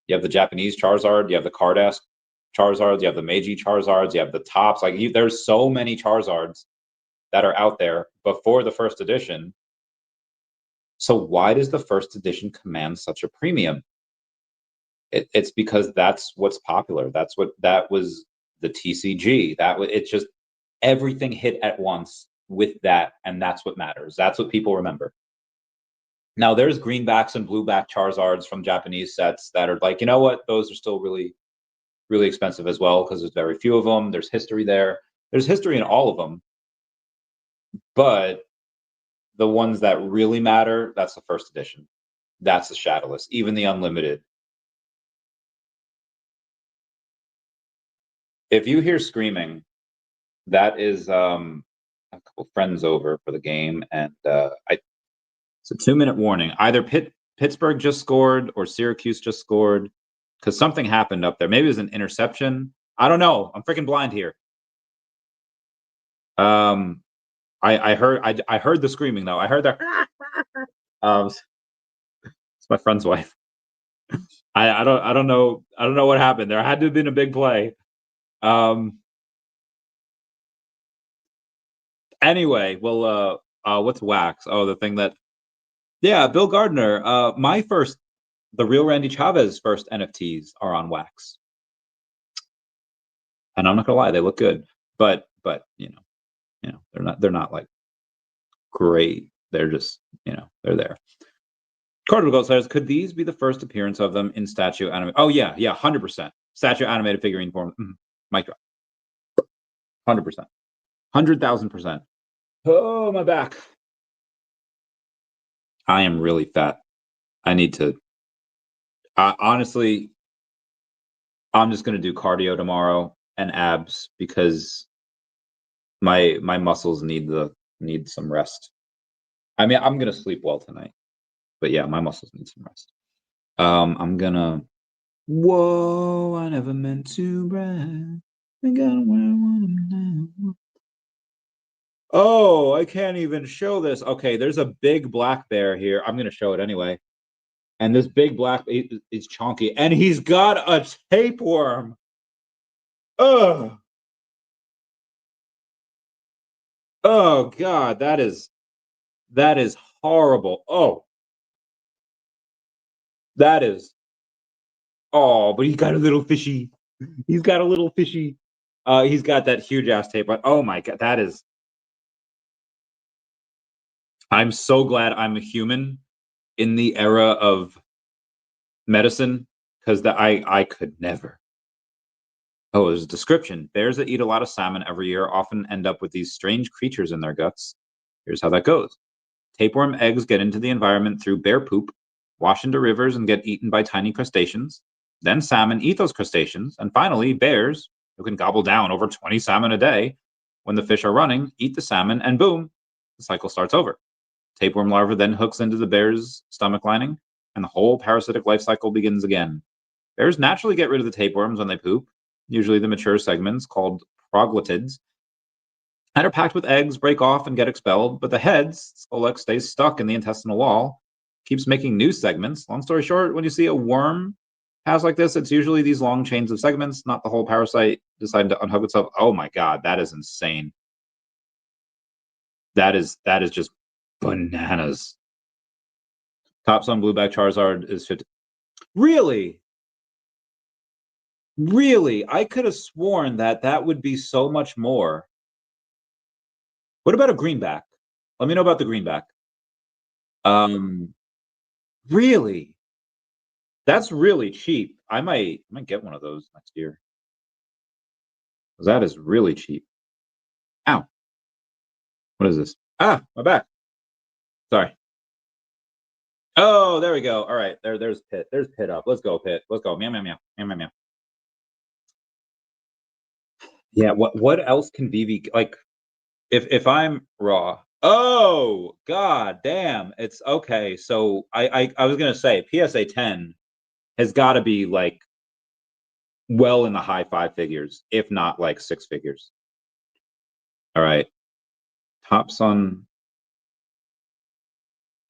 You have the Japanese Charizard, you have the Kaidence Charizards, you have the Meiji Charizards, you have the tops. Like there's so many Charizards that are out there before the first edition. So why does the first edition command such a premium? It's because that's what's popular. That was the TCG. It's just everything hit at once with that, and that's what matters. That's what people remember. Now there's greenbacks and blueback Charizards from Japanese sets that are like, you know what, those are still really, really expensive as well because there's very few of them. There's history there. There's history in all of them. But the ones that really matter, that's the first edition. That's the Shadowless, even the Unlimited. If you hear screaming, that is a couple friends over for the game, and it's a 2-minute warning. Either Pittsburgh just scored or Syracuse just scored because something happened up there. Maybe it was an interception. I don't know. I'm freaking blind here. I heard the screaming though. I heard the it's my friend's wife. I don't know what happened there. Had to have been a big play. Anyway, well, what's wax? Oh, the thing that, yeah, Bill Gardner. The real Randy Chavez first NFTs are on wax, and I'm not gonna lie, they look good, but you know, they're not like great. They're just, you know, they're there. Cardinal Gold says, could these be the first appearance of them in statue anime? Oh yeah, 100%. Statue animated figurine form. Mic drop. 100%. 100,000%. Oh, my back. I am really fat. I need to. Honestly, I'm just gonna do cardio tomorrow and abs because my muscles need some rest. I mean, I'm gonna sleep well tonight, but yeah, my muscles need some rest. I'm gonna. Whoa! I never meant to brag. I gotta wear one now. Oh, I can't even show this. Okay, there's a big black bear here. I'm gonna show it anyway. And this big black is chonky, and he's got a tapeworm. Ugh. Oh God, that is horrible. Oh, that is. Oh, but he's got a little fishy. He's got a little fishy. He's got that huge ass tape. But oh my God, that is. I'm so glad I'm a human in the era of medicine because I could never. Oh, there's a description. Bears that eat a lot of salmon every year often end up with these strange creatures in their guts. Here's how that goes. Tapeworm eggs get into the environment through bear poop, wash into rivers, and get eaten by tiny crustaceans. Then salmon eat those crustaceans, and finally, bears, who can gobble down over 20 salmon a day, when the fish are running, eat the salmon, and boom, the cycle starts over. Tapeworm larva then hooks into the bear's stomach lining, and the whole parasitic life cycle begins again. Bears naturally get rid of the tapeworms when they poop, usually the mature segments called proglottids, and are packed with eggs, break off, and get expelled, but the heads, scolex, stays stuck in the intestinal wall, keeps making new segments. Long story short, when you see a worm pass like this, it's usually these long chains of segments, not the whole parasite deciding to unhook itself. Oh my God, that is insane. That is just bananas. Tops on Blueback Charizard is 50. Really? Really? I could have sworn that would be so much more. What about a greenback? Let me know about the greenback. Really? That's really cheap. I might get one of those next year. That is really cheap. Ow. What is this? Ah, my back. Sorry. Oh, there we go. All right. There's Pit. There's Pit up. Let's go, Pit. Let's go. Meow, meow, meow. Meow, meow, meow. Yeah, what else can VeVe like if I'm raw? Oh, God damn. It's okay. So I was gonna say PSA 10 has got to be like well in the high 5 figures, if not like 6 figures. All right. Tops on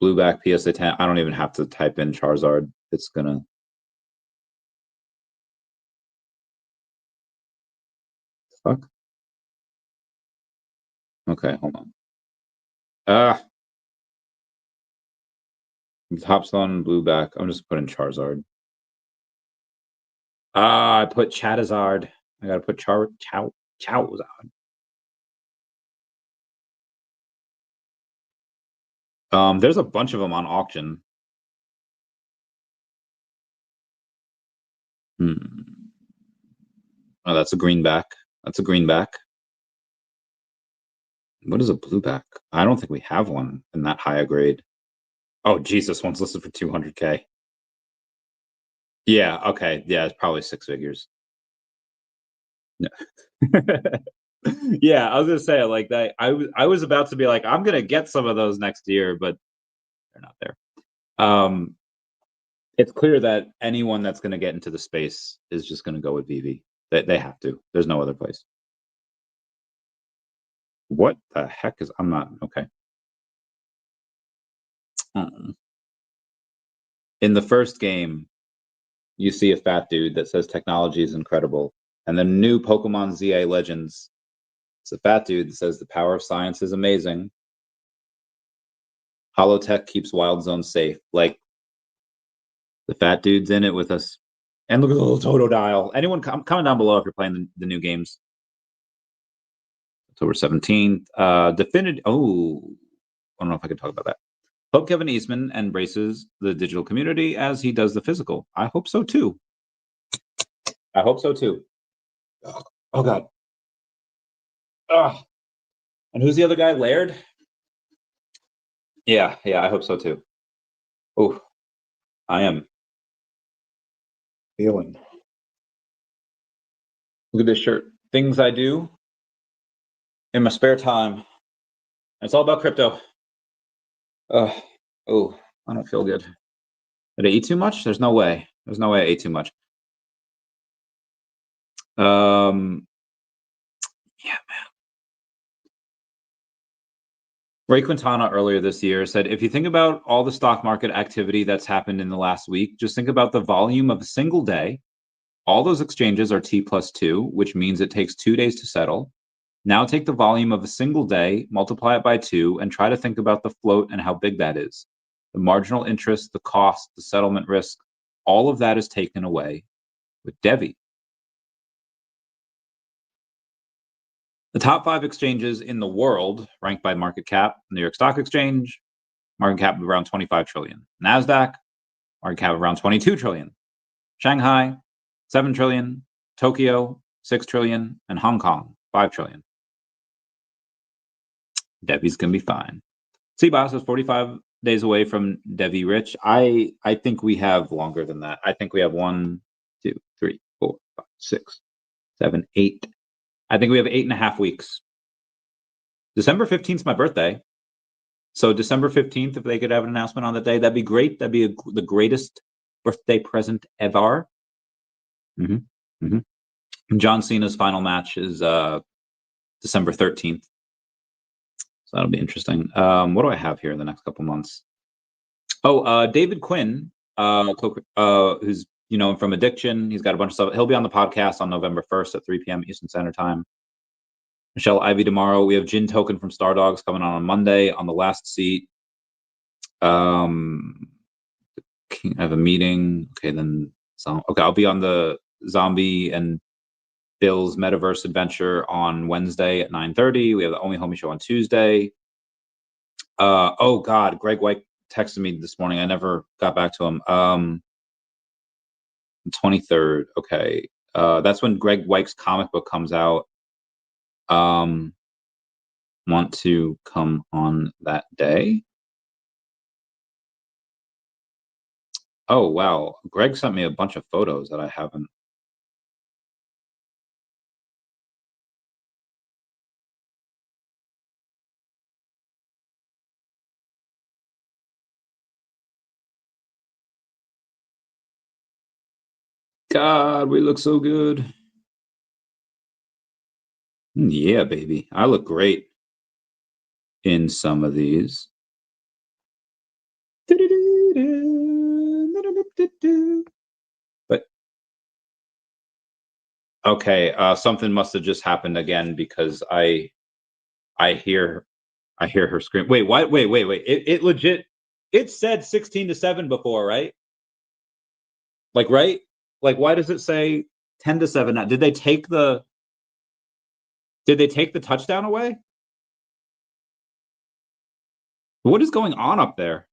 Blueback PSA 10. I don't even have to type in Charizard. It's gonna. Fuck. Okay, hold on. Topstone, Blueback. I'm just putting Charizard. I put Charizard. I gotta put Charizard. There's a bunch of them on auction. Oh, that's a greenback. That's a greenback. What is a blueback? I don't think we have one in that high a grade. Oh, Jesus, one's listed for 200K. Yeah, okay. Yeah, it's probably six figures. Yeah. Yeah, I was gonna say like that. I was about to be like, I'm gonna get some of those next year, but they're not there. It's clear that anyone that's gonna get into the space is just gonna go with VeVe. They have to. There's no other place. What the heck is? I'm not okay. In the first game, you see a fat dude that says technology is incredible, and the new Pokemon ZA Legends, it's a fat dude that says the power of science is amazing. Holotech keeps Wild Zone safe. Like the fat dude's in it with us. And look at the little Totodile. Anyone comment down below if you're playing the new games. October 17th. Definitive. Oh, I don't know if I can talk about that. Hope Kevin Eastman embraces the digital community as he does the physical. I hope so too. I hope so too. Oh God. And who's the other guy? Laird? Yeah, I hope so too. Oh, I am feeling. Look at this shirt. Things I do in my spare time. It's all about crypto. Oh, I don't feel good. Did I eat too much? There's no way. There's no way I ate too much. Yeah, man. Ray Quintana earlier this year said, if you think about all the stock market activity that's happened in the last week, just think about the volume of a single day. All those exchanges are T+2, which means it takes 2 days to settle. Now take the volume of a single day, multiply it by 2, and try to think about the float and how big that is. The marginal interest, the cost, the settlement risk, all of that is taken away with DEVVE. The top 5 exchanges in the world, ranked by market cap: New York Stock Exchange, market cap of around 25 trillion. NASDAQ, market cap of around 22 trillion. Shanghai, 7 trillion. Tokyo, 6 trillion. And Hong Kong, 5 trillion. DEVVE's gonna be fine. CBOS is 45 days away from DEVVE Rich. I think we have longer than that. I think we have 1, 2, 3, 4, 5, 6, 7, 8. I think we have 8.5 weeks. December 15th is my birthday. So December 15th, if they could have an announcement on that day, that'd be great. That'd be the greatest birthday present ever. John Cena's final match is December 13th. So that'll be interesting. What do I have here in the next couple months? Oh, David Quinn, who's from Addiction. He's got a bunch of stuff. He'll be on the podcast on November 1st at 3 p.m. Eastern Standard Time. Michelle Ivy tomorrow. We have Jin Token from Star Dogs coming on Monday on the last seat. I have a meeting. Okay, then I'll be on the Zombie and Bill's Metaverse Adventure on Wednesday at 9:30. We have the OMI Homie Show on Tuesday. Oh God, Greg White texted me this morning. I never got back to him. 23rd. Okay. That's when Greg White's comic book comes out. Want to come on that day? Oh wow. Greg sent me a bunch of photos that I haven't. God, we look so good. Yeah, baby. I look great in some of these. But okay, something must have just happened again because I hear her scream. Wait, why? Wait. It legit. It said 16-7 before, right? Like, right? Like, why does it say 10-7 now? Did they take the touchdown away? What is going on up there?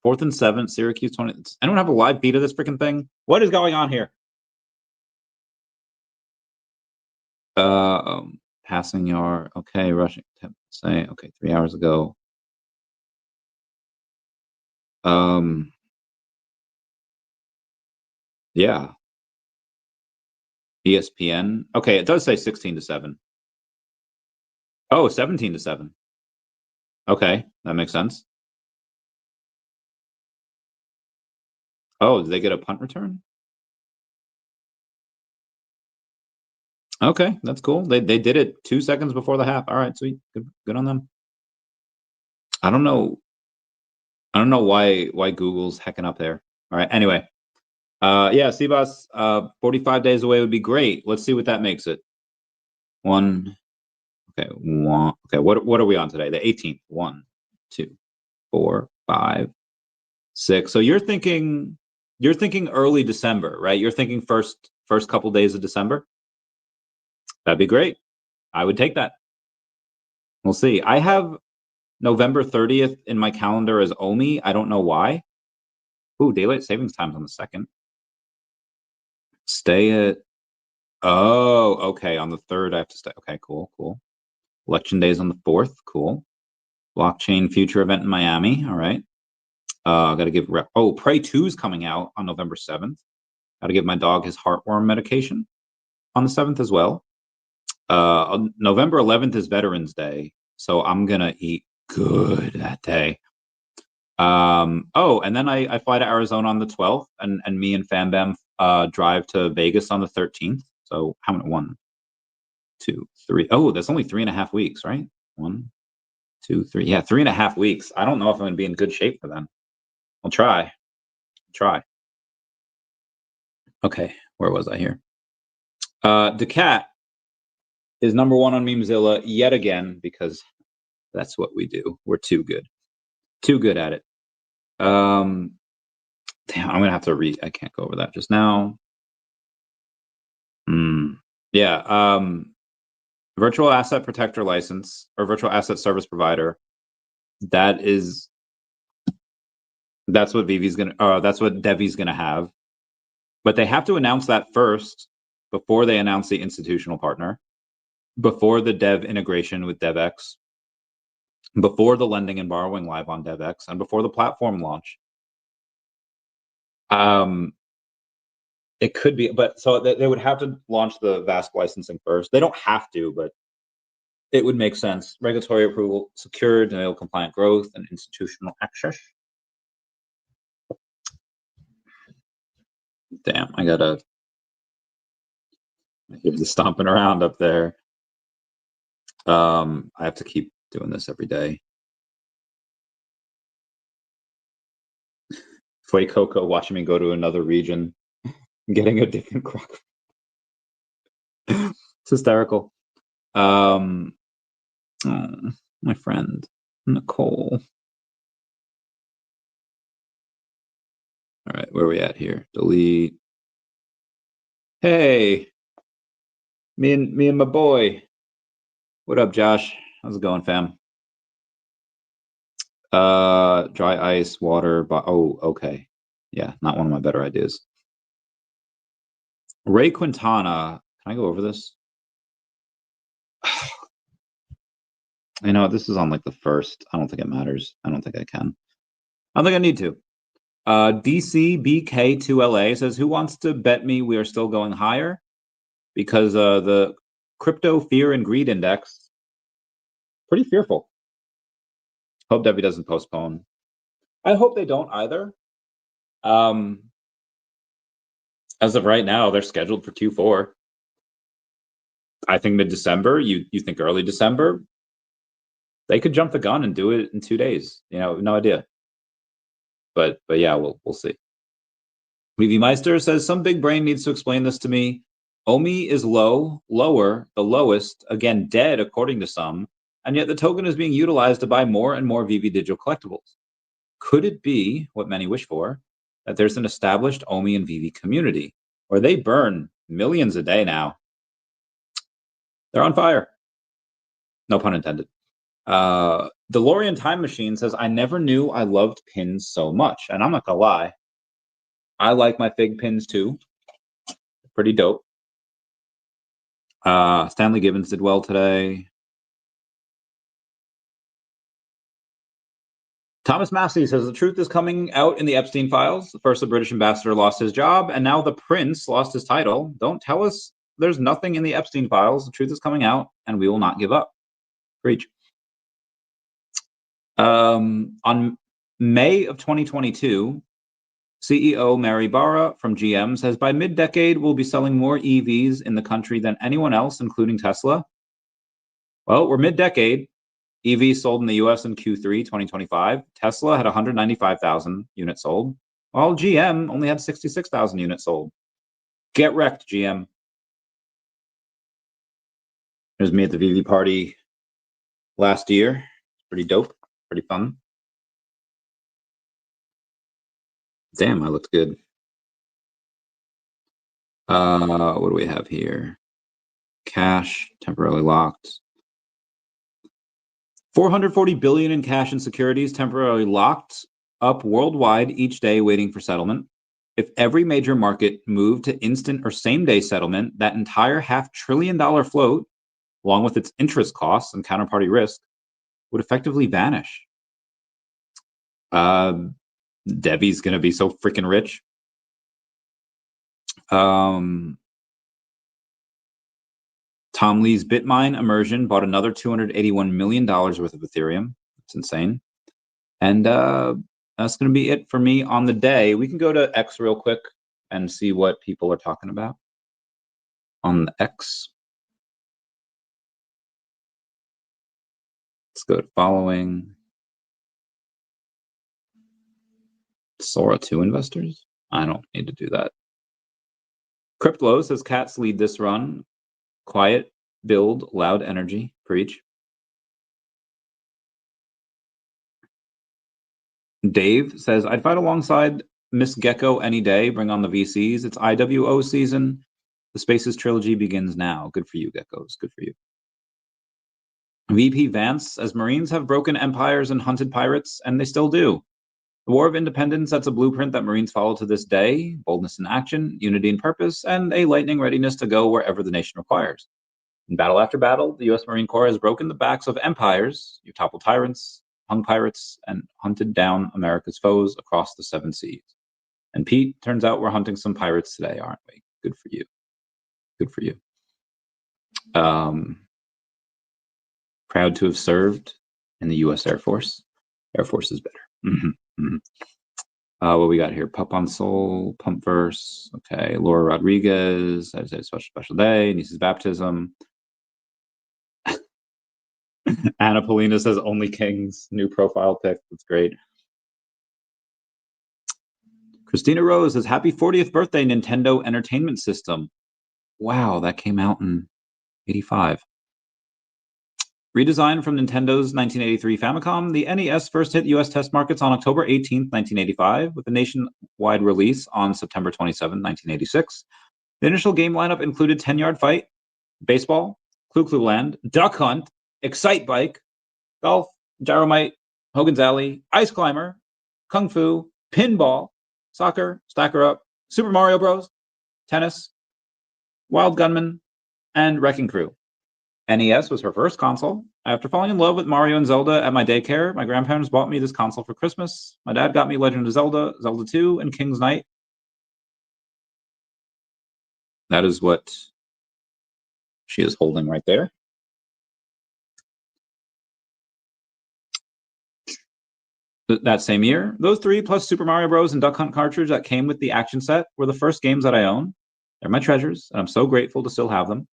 4th and 7, Syracuse 20. Anyone have a live feed of this freaking thing? What is going on here? Passing yard. Okay, rushing. Say okay. 3 hours ago. Yeah. ESPN. Okay, it does say 16-7. Oh, 17-7. Okay, that makes sense. Oh, did they get a punt return? Okay, that's cool. They did it 2 seconds before the half. All right, sweet. Good on them. I don't know why Google's hecking up there. All right. Anyway. Yeah, Sebas, 45 days away would be great. Let's see what that makes it. One. Okay, one. Okay, what are we on today? The 18th. 1, 2, 4, 5, 6. So you're thinking early December, right? You're thinking first couple days of December. That'd be great. I would take that. We'll see. I have November 30th in my calendar as OMI. I don't know why. Ooh, daylight savings time's on the 2nd. Stay at. Oh, okay. On the 3rd, I have to stay. Okay, cool. Election day is on the 4th. Cool. Blockchain future event in Miami. All right. Got to give Prey 2 is coming out on November 7th. Got to give my dog his heartworm medication on the 7th as well. November 11th is Veterans Day, so I'm gonna eat good that day. And then I fly to Arizona on the 12th, and me and FamBam drive to Vegas on the 13th. So how many? 1, 2, 3. Oh, that's only 3.5 weeks, right? 1, 2, 3. Yeah, 3.5 weeks. I don't know if I'm gonna be in good shape for them. I'll try. Okay, where was I here? daCat is number 1 on Memezilla yet again because that's what we do. We're too good at it. Damn, I'm gonna have to read. I can't go over that just now. Yeah. Virtual asset protector license or virtual asset service provider. That's what VeVe's gonna. That's what DEVVE's gonna have. But they have to announce that first before they announce the institutional partner, before the dev integration with DEVX, before the lending and borrowing live on DEVX, and before the platform launch. It could be, but so they would have to launch the VASP licensing first. They don't have to, but it would make sense. Regulatory approval secured, enable compliant growth and institutional access. Damn, I hear the stomping around up there. I have to keep doing this every day. Fue Coco watching me go to another region, getting a different croc. It's hysterical. Oh, my friend Nicole. All right, where are we at here? Delete. Hey, me and my boy. What up, Josh? How's it going, fam? Dry ice, water. Oh, okay. Yeah, not one of my better ideas. Ray Quintana. Can I go over this? I know this is on like the 1st. I don't think it matters. I don't think I can. I don't think I need to. DCBK2LA says, who wants to bet me we are still going higher? Because the crypto fear and greed index, pretty fearful. Hope DEVVE doesn't postpone. I hope they don't either. As of right now, they're scheduled for Q4. I think mid-December. You think early December? They could jump the gun and do it in 2 days. No idea. But yeah, we'll see. VeVe Meister says, some big brain needs to explain this to me. OMI is lower, the lowest, again, dead according to some, and yet the token is being utilized to buy more and more VeVe digital collectibles. Could it be, what many wish for, that there's an established OMI and VeVe community, where they burn millions a day now? They're on fire. No pun intended. DeLorean Time Machine says, I never knew I loved pins so much. And I'm not gonna lie, I like my fig pins too. Pretty dope. Stanley Gibbons did well today. Thomas Massey says, the truth is coming out in the Epstein files. First, the British ambassador lost his job, and now the prince lost his title. Don't tell us there's nothing in the Epstein files. The truth is coming out, and we will not give up. Preach. On May of 2022, CEO Mary Barra from GM says, by mid-decade, we'll be selling more EVs in the country than anyone else, including Tesla. Well, we're mid-decade. EVs sold in the US in Q3 2025. Tesla had 195,000 units sold, while GM only had 66,000 units sold. Get wrecked, GM. There's me at the VeVe party last year. Pretty dope, pretty fun. Damn, I looked good. What do we have here? Cash, temporarily locked. 440 billion in cash and securities temporarily locked up worldwide each day waiting for settlement. If every major market moved to instant or same-day settlement, that entire $500 billion float, along with its interest costs and counterparty risk, would effectively vanish. DEVVE's going to be so freaking rich. Tom Lee's Bitmine immersion bought another $281 million worth of Ethereum. It's insane. And that's going to be it for me on the day. We can go to X real quick and see what people are talking about on the X. Let's go to following. Sora 2 investors? I don't need to do that. Cryptlo says, cats lead this run. Quiet, build, loud energy, preach. Dave says, I'd fight alongside Miss Gecko any day. Bring on the VCs. It's IWO season. The Spaces trilogy begins now. Good for you, Geckos. Good for you. VP Vance, as Marines have broken empires and hunted pirates, and they still do. The War of Independence sets a blueprint that Marines follow to this day: boldness in action, unity in purpose, and a lightning readiness to go wherever the nation requires. In battle after battle, the U.S. Marine Corps has broken the backs of empires, you toppled tyrants, hung pirates, and hunted down America's foes across the 7 seas. And Pete, turns out we're hunting some pirates today, aren't we? Good for you. Good for you. Proud to have served in the U.S. Air Force. Air Force is better. What we got here? Pup on Soul, Pump Verse. Okay, Laura Rodriguez. I say special day. Niece's baptism. Anna Polina says only kings. New profile pic. That's great. Christina Rose says happy 40th birthday, Nintendo Entertainment System. Wow, that came out in '85. Redesigned from Nintendo's 1983 Famicom, the NES first hit U.S. test markets on October 18, 1985, with a nationwide release on September 27, 1986. The initial game lineup included 10-Yard Fight, Baseball, Clue Clue Land, Duck Hunt, Excite Bike, Golf, Gyromite, Hogan's Alley, Ice Climber, Kung Fu, Pinball, Soccer, Stacker Up, Super Mario Bros., Tennis, Wild Gunman, and Wrecking Crew. NES was her first console. After falling in love with Mario and Zelda at my daycare, my grandparents bought me this console for Christmas. My dad got me Legend of Zelda, Zelda 2, and King's Knight. That is what she is holding right there. That same year, those 3 plus Super Mario Bros. And Duck Hunt cartridge that came with the action set were the first games that I own. They're my treasures, and I'm so grateful to still have them.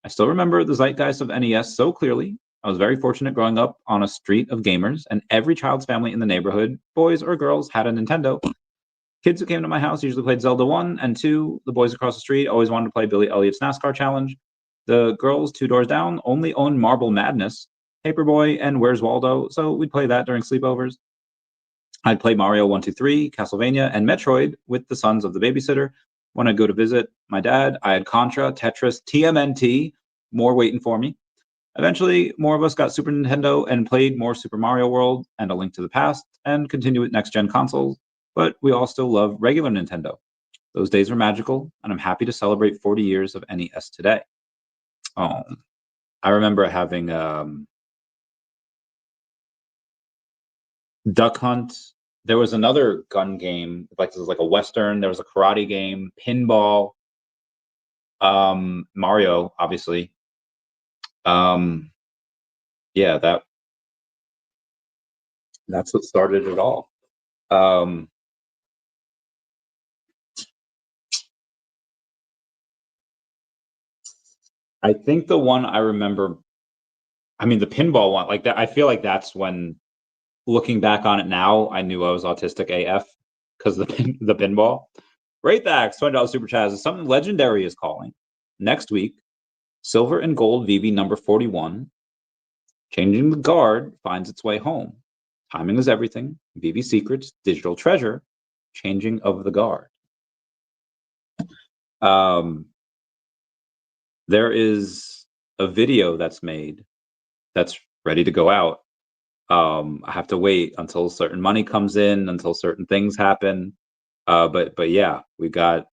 I still remember the zeitgeist of NES so clearly. I was very fortunate growing up on a street of gamers, and every child's family in the neighborhood, boys or girls, had a Nintendo. Kids who came to my house usually played Zelda 1 and 2. The boys across the street always wanted to play Billy Elliot's NASCAR Challenge. The girls 2 doors down only owned Marble Madness, Paperboy, and Where's Waldo, so we'd play that during sleepovers. I'd play Mario 1, 2, 3, Castlevania, and Metroid with the sons of the babysitter. When I'd go to visit my dad, I had Contra, Tetris, TMNT, more waiting for me. Eventually, more of us got Super Nintendo and played more Super Mario World and A Link to the Past and continue with next-gen consoles, but we all still love regular Nintendo. Those days were magical, and I'm happy to celebrate 40 years of NES today. Oh, I remember having Duck Hunt. There was another gun game, like this was like a Western. There was a karate game, pinball, Mario, obviously. Yeah, that's what started it all. I think the one I remember, I mean, the pinball one, like that. I feel like that's when, looking back on it now, I knew I was autistic AF because the pinball. Great thanks, $20 super chat. Something legendary is calling next week. Silver and gold VeVe number 41. Changing the guard finds its way home. Timing is everything. VeVe secrets, digital treasure, changing of the guard. There is a video that's made that's ready to go out. I have to wait until certain money comes in, until certain things happen. But yeah, we got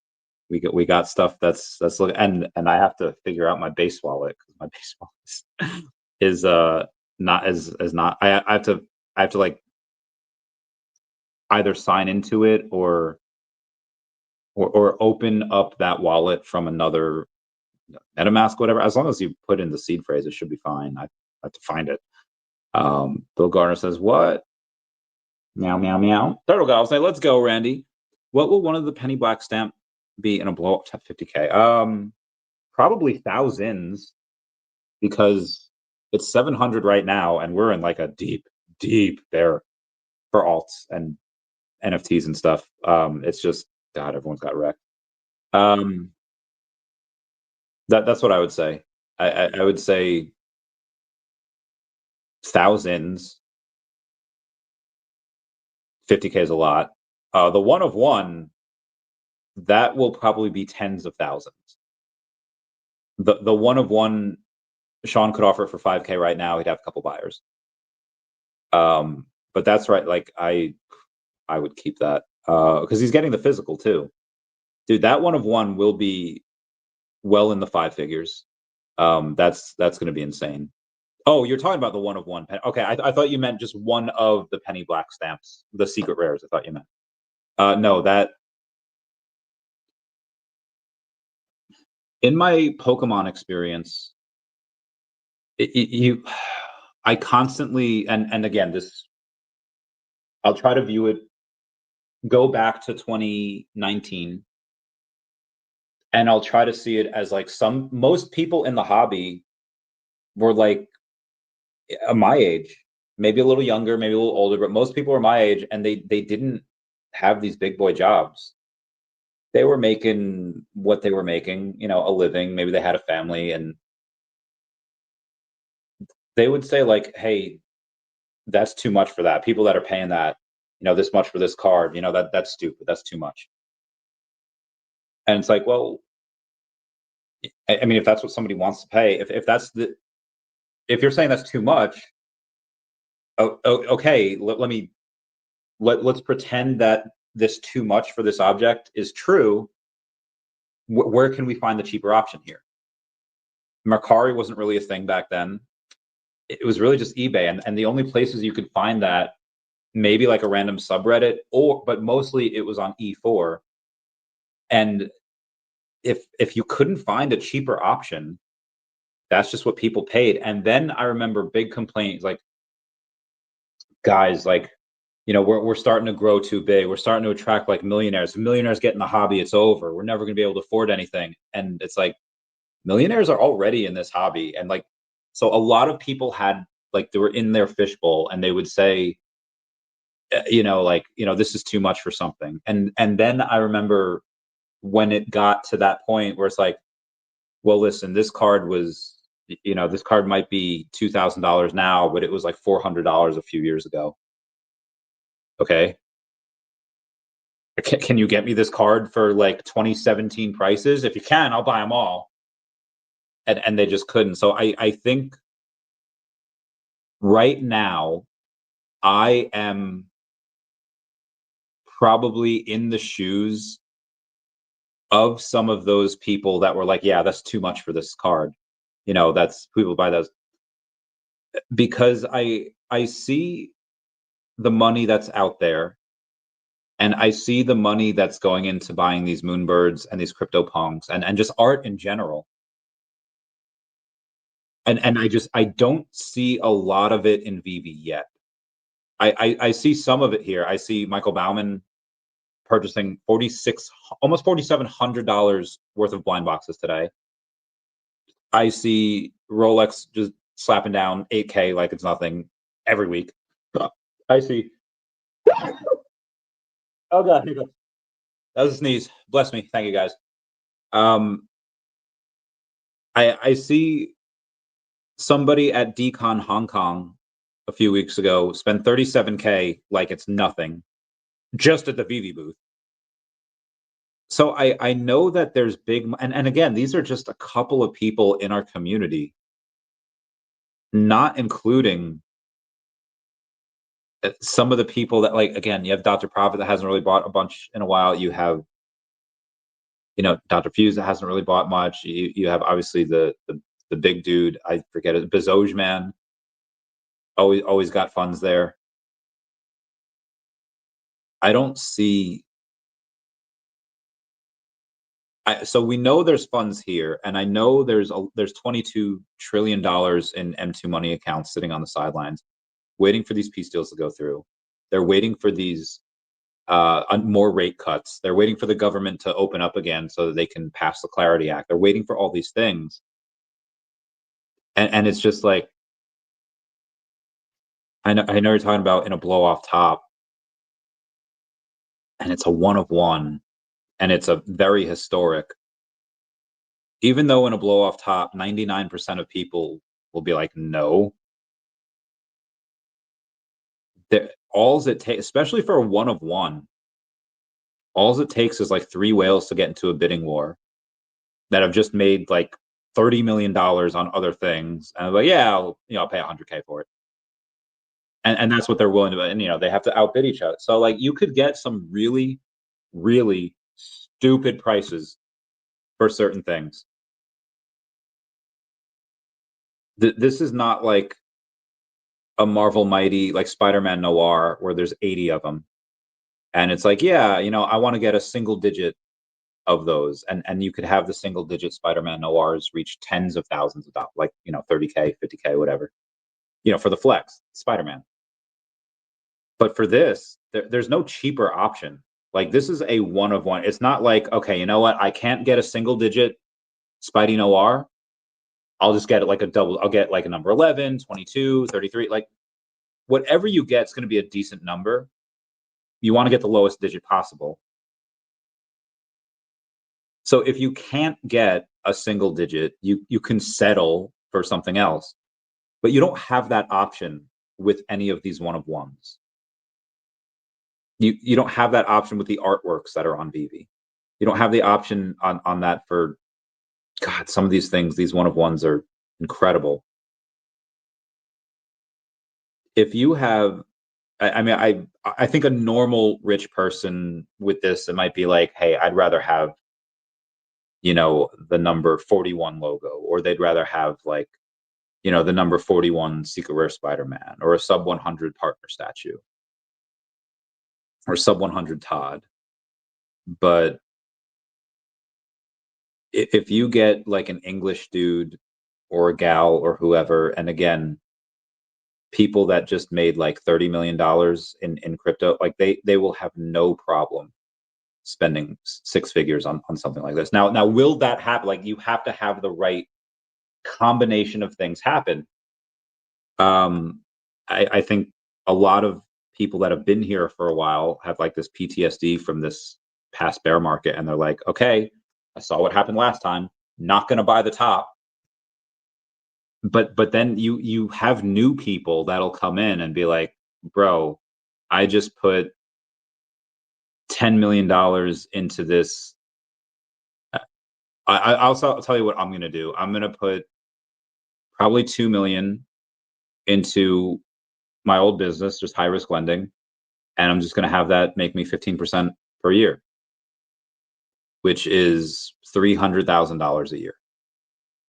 stuff that's and I have to figure out my base wallet because my base wallet is not as not. I have to like either sign into it or open up that wallet from another MetaMask, whatever. As long as you put in the seed phrase, it should be fine. I have to find it. Bill Garner says, what? Meow, meow, meow. Turtle Guy will say, let's go, Randy. What will one of the penny black stamp be in a blow up to 50K? Probably thousands, because it's 700 right now, and we're in like a deep bear for alts and NFTs and stuff. It's just, God, everyone's got wrecked. That's what I would say. I would say thousands. 50K is a lot. The one of one, that will probably be tens of thousands. The one of one, Sean could offer it for 5K right now. He'd have a couple buyers. But that's right. Like I would keep that because he's getting the physical too. Dude, that one of one will be well in the 5 figures. That's going to be insane. Oh, you're talking about the one of one. Okay, I thought you meant just one of the penny black stamps, the secret rares. I thought you meant. No, that in my Pokemon experience, I constantly and again this, I'll try to view it. Go back to 2019, and I'll try to see it as like most people in the hobby were like my age, maybe a little younger, maybe a little older, but most people were my age, and they didn't have these big boy jobs. They were making what they were making, a living. Maybe they had a family, and they would say like, hey, that's too much for that. People that are paying that, this much for this card, that's stupid. That's too much. And it's like, well, I mean, if that's what somebody wants to pay, if you're saying that's too much, okay, let's pretend that this too much for this object is true. Where can we find the cheaper option here? Mercari wasn't really a thing back then. It was really just eBay, and the only places you could find that, maybe like a random subreddit, but mostly it was on E4. And if you couldn't find a cheaper option, that's just what people paid. And then I remember big complaints like, guys, like, we're starting to grow too big. We're starting to attract like millionaires. If millionaires get in the hobby, it's over. We're never going to be able to afford anything. And it's like, millionaires are already in this hobby. And like, so a lot of people had, like, they were in their fishbowl, and they would say, this is too much for something. And then I remember when it got to that point where it's like, well, listen, this card was, this card might be $2,000 now, but it was like $400 a few years ago. Okay. Can you get me this card for like 2017 prices? If you can, I'll buy them all. And they just couldn't. So I think right now I am probably in the shoes of some of those people that were like, yeah, that's too much for this card. That's people buy those because I see the money that's out there, and I see the money that's going into buying these Moonbirds and these CryptoPunks and just art in general. And I don't see a lot of it in VeVe yet. I see some of it here. I see Michael Bauman purchasing almost $4,700 worth of blind boxes today. I see Rolex just slapping down 8K like it's nothing every week. I see. Oh God, here goes. That was a sneeze. Bless me. Thank you, guys. I see somebody at Decon Hong Kong a few weeks ago spend 37K like it's nothing, just at the VeVe booth. So I know that there's big, and again, these are just a couple of people in our community, not including some of the people that, like, again, you have Dr. Prophet that hasn't really bought a bunch in a while. You have, Dr. Fuse that hasn't really bought much. You have obviously the big dude, I forget it, Bezoj man, always got funds there. I don't see. So we know there's funds here, and I know there's $22 trillion in M2 money accounts sitting on the sidelines, waiting for these peace deals to go through. They're waiting for these more rate cuts. They're waiting for the government to open up again so that they can pass the Clarity Act. They're waiting for all these things, and it's just like, I know you're talking about in a blow off top, and it's a 1 of 1, and it's a very historic. Even though in a blow off top, 99% of people will be like, no. All's it takes, especially for a 1 of 1, all's it takes is like 3 whales to get into a bidding war that have just made like $30 million on other things, and I'm like, yeah, I'll pay 100K for it, and that's what they're willing to, and they have to outbid each other. So like, you could get some really, really stupid prices for certain things. This is not like a Marvel Mighty, like Spider-Man Noir, where there's 80 of them, and it's like, yeah, I want to get a single digit of those, and you could have the single digit Spider-Man Noirs reach tens of thousands of dollars, like 30K, 50K, whatever, for the flex Spider-Man. But for this, there's no cheaper option. Like, this is a 1 of 1. It's not like, okay, you know what, I can't get a single digit Spidey Noir, I'll just get it like a double. I'll get like a number 11, 22, 33. Like, whatever you get, it's going to be a decent number. You want to get the lowest digit possible. So if you can't get a single digit, you can settle for something else. But you don't have that option with any of these 1 of 1s. You don't have that option with the artworks that are on VeVe. You don't have the option on that for, God, some of these things, these 1 of 1s are incredible. If you have, I think a normal rich person with this, it might be like, hey, I'd rather have, the number 41 logo, or they'd rather have like, the number 41 Secret Rare Spider-Man, or a sub 100 partner statue, or sub 100 Todd. But if you get like an English dude or a gal or whoever, and again, people that just made like $30 million in crypto, like they will have no problem spending 6 figures on something like this. Now, will that happen? Like, you have to have the right combination of things happen. I think a lot of people that have been here for a while have like this PTSD from this past bear market, and they're like, okay, I saw what happened last time, not going to buy the top. But then you have new people that'll come in and be like, bro, I just put $10 million into this. I'll tell you what I'm going to do. I'm going to put probably 2 million into my old business, just high risk lending, and I'm just going to have that make me 15% per year, which is $300,000 a year.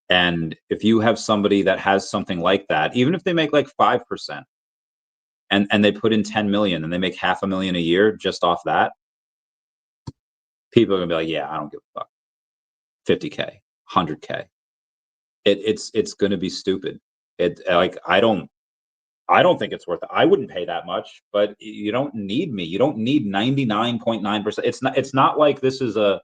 And if you have somebody that has something like that, even if they make like 5%, and they put in 10 million and they make $500,000 a year just off that, people are gonna be like, yeah, I don't give a fuck. 50K, 100K. It's gonna be stupid. I don't think it's worth it. I wouldn't pay that much, but you don't need me. You don't need 99.9%. It's not like this is a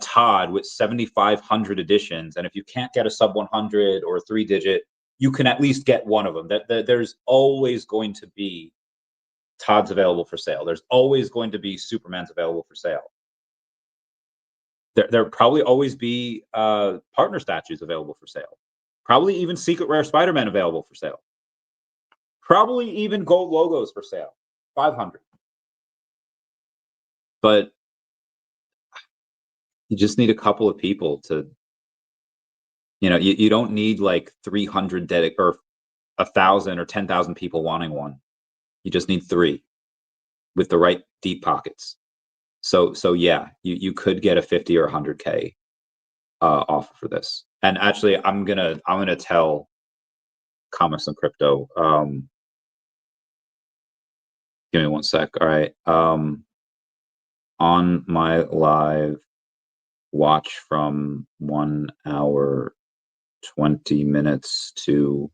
Todd with 7,500 editions, and if you can't get a sub 100 or a 3-digit, you can at least get one of them. There's always going to be Todds available for sale. There's always going to be Supermans available for sale. There probably always be partner statues available for sale. Probably even secret rare Spider-Man available for sale. Probably even gold logos for sale. 500. But you just need a couple of people to, you don't need like 300 or 1,000 or 10,000 people wanting one. You just need 3 with the right deep pockets. So yeah, you could get a 50 or 100K offer for this. And actually, I'm gonna tell Comics and Crypto. Give me one sec. All right. On my live, watch from 1 hour 20 minutes to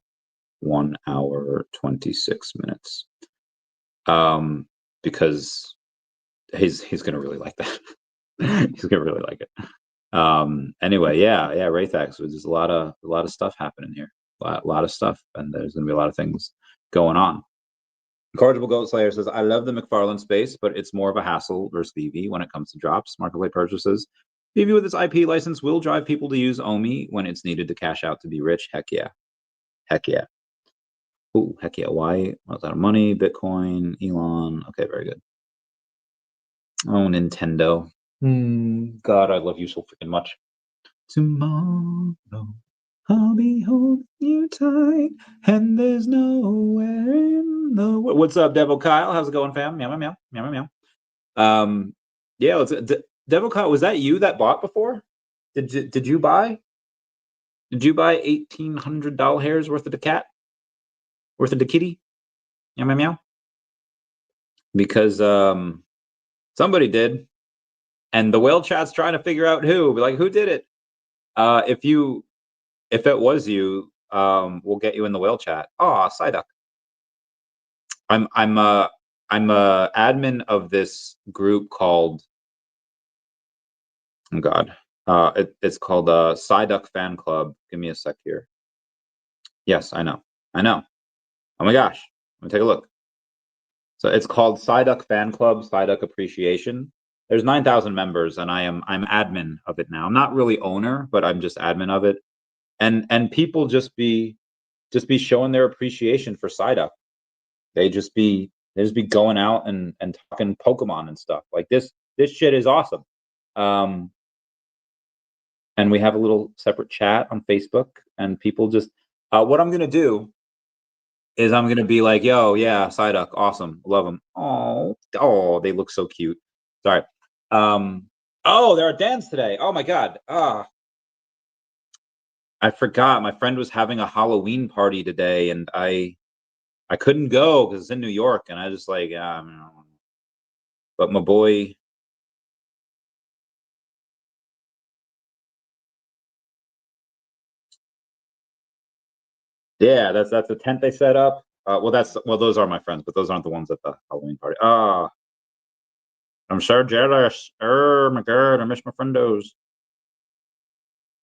1 hour 26 minutes. Because he's gonna really like that. He's gonna really like it. Anyway, yeah, Wraithax, there's a lot of stuff happening here. A lot of stuff, and there's gonna be a lot of things going on. Incorrigible Goat Slayer says, I love the McFarlane space, but it's more of a hassle versus VeVe when it comes to drops, marketplace purchases. VeVe with its IP license will drive people to use OMI when it's needed to cash out to be rich. Heck yeah. Heck yeah. Ooh, heck yeah. Why? What's out of money? Bitcoin, Elon. Okay, very good. Oh, Nintendo. God, I love you so freaking much. Tomorrow, I'll be holding you tight, and there's nowhere in the world. What's up, Devil Kyle? How's it going, fam? Meow, meow, meow, meow, meow, meow. Yeah, Devil Kyle, was that you that bought before? Did you buy? Did you buy $1,800 hairs worth of daCat? Worth of daKitty? Meow, meow, meow. Because somebody did, and the whale chat's trying to figure out who. Be like, who did it? If it was you, we'll get you in the whale chat. Oh, Psyduck. I'm a admin of this group called, oh God, it's called Psyduck Fan Club. Give me a sec here. Yes, I know. Oh my gosh, let me take a look. So it's called Psyduck Fan Club, Psyduck Appreciation. There's 9,000 members, and I'm admin of it now. I'm not really owner, but I'm just admin of it. And people just be showing their appreciation for Psyduck. They just be going out and talking Pokemon and stuff. Like this shit is awesome. And we have a little separate chat on Facebook, and people just what I'm gonna do is I'm gonna be like, yo, yeah, Psyduck, awesome, love them. Oh, they look so cute. Sorry. Oh, there are Dans today. Oh my God. I forgot. My friend was having a Halloween party today, and I couldn't go because it's in New York, and I just like, but my boy. Yeah, that's the tent they set up. Well, those are my friends, but those aren't the ones at the Halloween party. I'm so jealous. My God, I miss my friendos.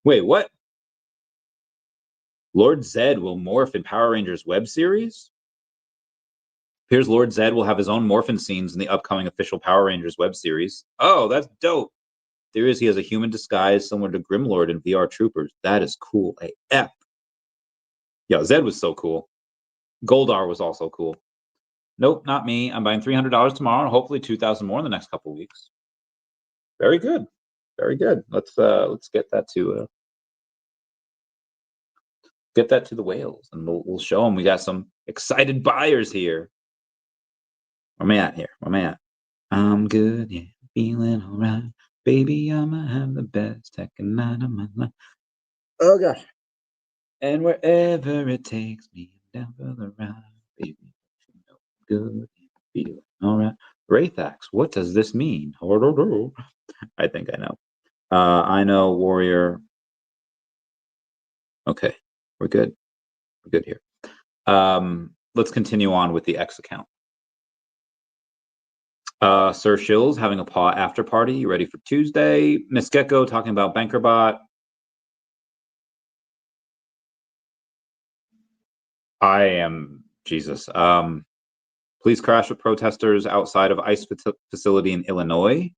Wait, what? Lord Zed will morph in Power Rangers web series? Appears Lord Zed will have his own morphin scenes in the upcoming official Power Rangers web series. Oh, that's dope. There is he has a human disguise similar to Grimlord in VR Troopers. That is cool AF. Yo, Zed was so cool. Goldar was also cool. Nope, not me. I'm buying $300 tomorrow and hopefully 2,000 more in the next couple of weeks. Very good. Very good. Let's get that to the whales, and we'll show them we got some excited buyers here. Where am I at here? Where am I at? I'm good, yeah, feeling alright. Baby, I'ma have the best second night of my life. Oh gosh. And wherever it takes me, down for the ride, baby. You know, good, feeling alright. Wraithax, what does this mean? I think I know. I know Warrior. Okay, we're good. We're good here. Let's continue on with the X account. Sir Shills having a paw after party. You ready for Tuesday? Miss Gecko talking about BankerBot. I am Jesus. Please crash with protesters outside of ICE facility in Illinois.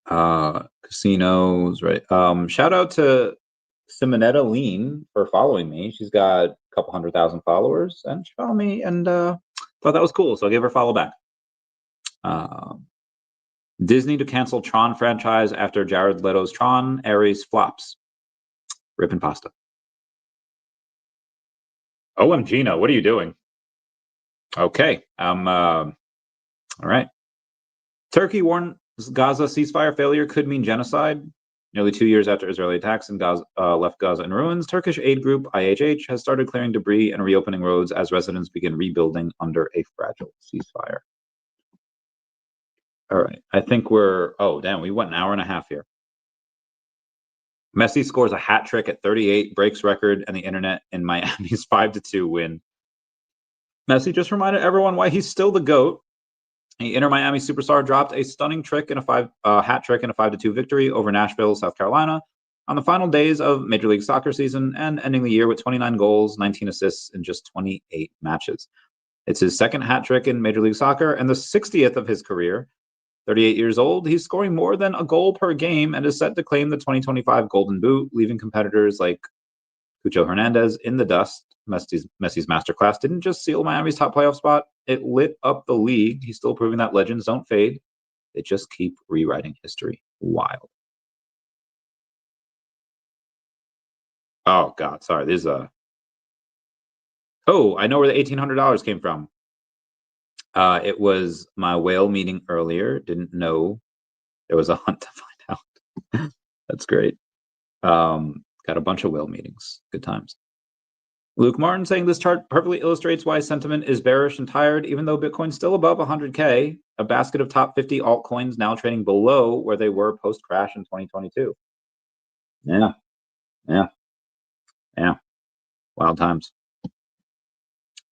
Casinos, right? Shout out to Simonetta Lean for following me. She's got a couple 100,000 followers, and she followed me, and thought that was cool, so I gave her a follow back. Disney to cancel Tron franchise after Jared Leto's Tron. Ares flops. Rip and pasta. OMG, no, what are you doing? Okay, all right. Turkey warns Gaza ceasefire failure could mean genocide. Nearly 2 years after Israeli attacks in Gaza left Gaza in ruins, Turkish aid group IHH has started clearing debris and reopening roads as residents begin rebuilding under a fragile ceasefire. All right, I think we're, oh damn, we went an hour and a half here. Messi scores a hat trick at 38, breaks record and the internet in Miami's 5-2 win. Messi just reminded everyone why he's still the GOAT. The Inter Miami superstar dropped a stunning trick in a hat trick in a 5-2 victory over Nashville, South Carolina, on the final days of Major League Soccer season and ending the year with 29 goals, 19 assists in just 28 matches. It's his second hat trick in Major League Soccer and the 60th of his career. 38 years old, he's scoring more than a goal per game and is set to claim the 2025 Golden Boot, leaving competitors like Cucho Hernandez in the dust. Messi's masterclass didn't just seal Miami's top playoff spot, it lit up the league. He's still proving that legends don't fade. They just keep rewriting history. Wild. Oh, God, sorry. There's a... Oh, I know where the $1,800 came from. It was my whale meeting earlier. Didn't know there was a hunt to find out. That's great. Got a bunch of whale meetings. Good times. Luke Martin saying this chart perfectly illustrates why sentiment is bearish and tired, even though Bitcoin's still above 100K. A basket of top 50 altcoins now trading below where they were post-crash in 2022. Yeah. Wild times.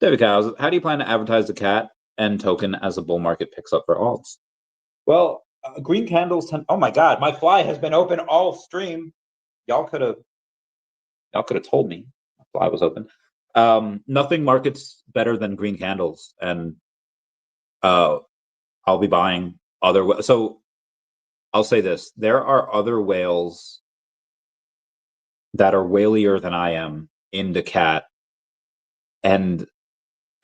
David Cows, how do you plan to advertise the cat and token as a bull market picks up for alts? Well, green candles tend. Oh my God, my fly has been open all stream. Y'all could have told me my fly was open. Nothing markets better than green candles, and I'll be buying other. So I'll say this: there are other whales that are whalier than I am in daCat, and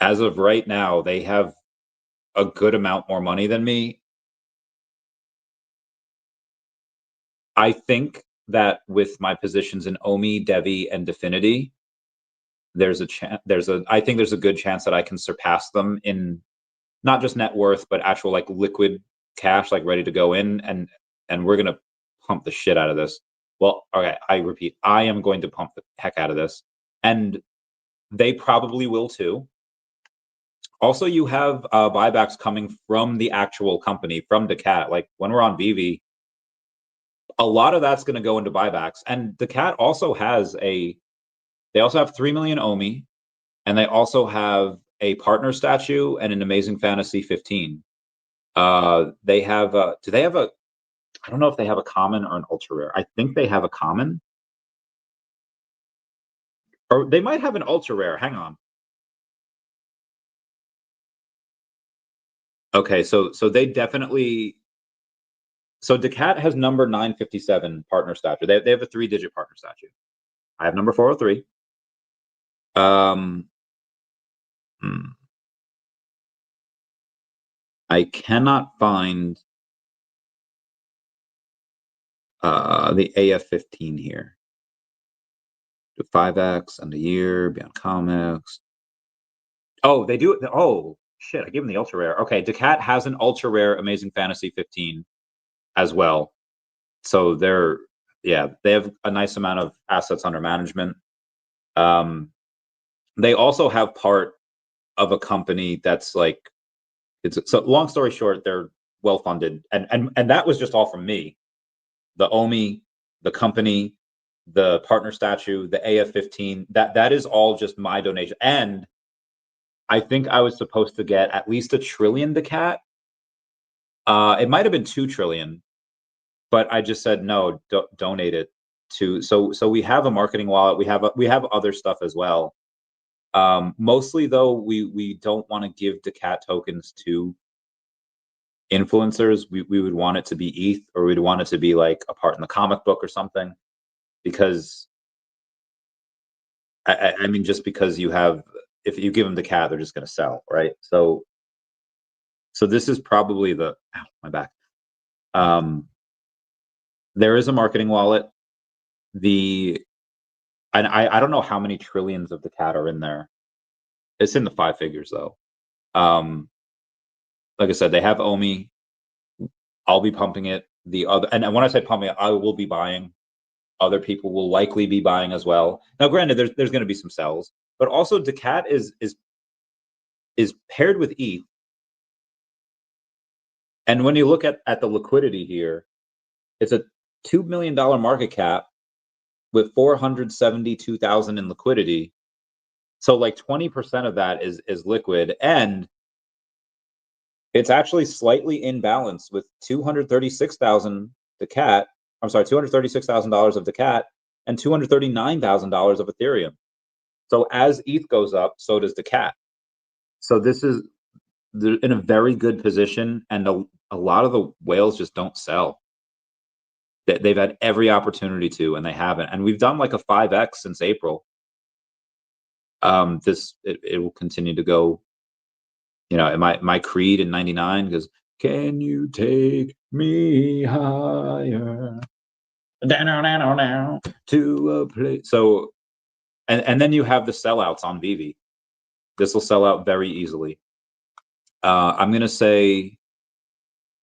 as of right now, they have a good amount more money than me. I think that with my positions in OMI, DEVVE, and DEFINITY, I think there's a good chance that I can surpass them in not just net worth, but actual like liquid cash, like ready to go in, and we're gonna pump the shit out of this. Well, okay, I repeat, I am going to pump the heck out of this, and they probably will too. Also, you have buybacks coming from the actual company, from daCat. Like when we're on VeVe, a lot of that's going to go into buybacks. And daCat also has they also have 3 million OMI, and they also have a partner statue and an Amazing Fantasy 15. They have do they have a, I don't know if they have a common or an ultra rare. I think they have a common. Or they might have an ultra rare. Hang on. Okay, so they definitely. So daCat has number 957 partner statute. They have a 3-digit partner statute. I have number 403. I cannot find the AF15 here. Do 5X and a year, Beyond Comics. Oh, they do it. Oh, shit. I gave them the ultra rare. Okay, daCat has an ultra rare Amazing Fantasy 15 as well. So they have a nice amount of assets under management. They also have part of a company that's like, so long story short, they're well funded. And that was just all from me. The OMI, the company, the partner statue, the AF15, that is all just my donation. And I think I was supposed to get at least $1 trillion daCat. It might have been 2 trillion, but I just said no, donate it to. So we have a marketing wallet. We have other stuff as well. Mostly though, we don't want to give daCat tokens to influencers. We would want it to be ETH, or we'd want it to be like a part in the comic book or something, because I mean, just because if you give them daCat, they're just going to sell, right? So this is probably my back. There is a marketing wallet. I don't know how many trillions of daCat are in there. It's in the 5 figures though. Like I said, they have OMI. I'll be pumping it. And when I say pumping it, I will be buying. Other people will likely be buying as well. Now, granted, there's going to be some sells, but also daCat is paired with ETH. And when you look at the liquidity here, it's a $2 million market cap with 472,000 in liquidity. So like 20% of that is liquid, and it's actually slightly in balance with 236,000 daCat. I'm sorry, $236,000 of daCat and $239,000 of Ethereum. So as ETH goes up, so does daCat. So they're in a very good position, and a lot of the whales just don't sell. They've had every opportunity to, and they haven't. And we've done like a 5X since April. It will continue to go. You know, my creed in '99 goes, "Can you take me higher, down to a place?" So, and then you have the sellouts on VeVe. This will sell out very easily. I'm gonna say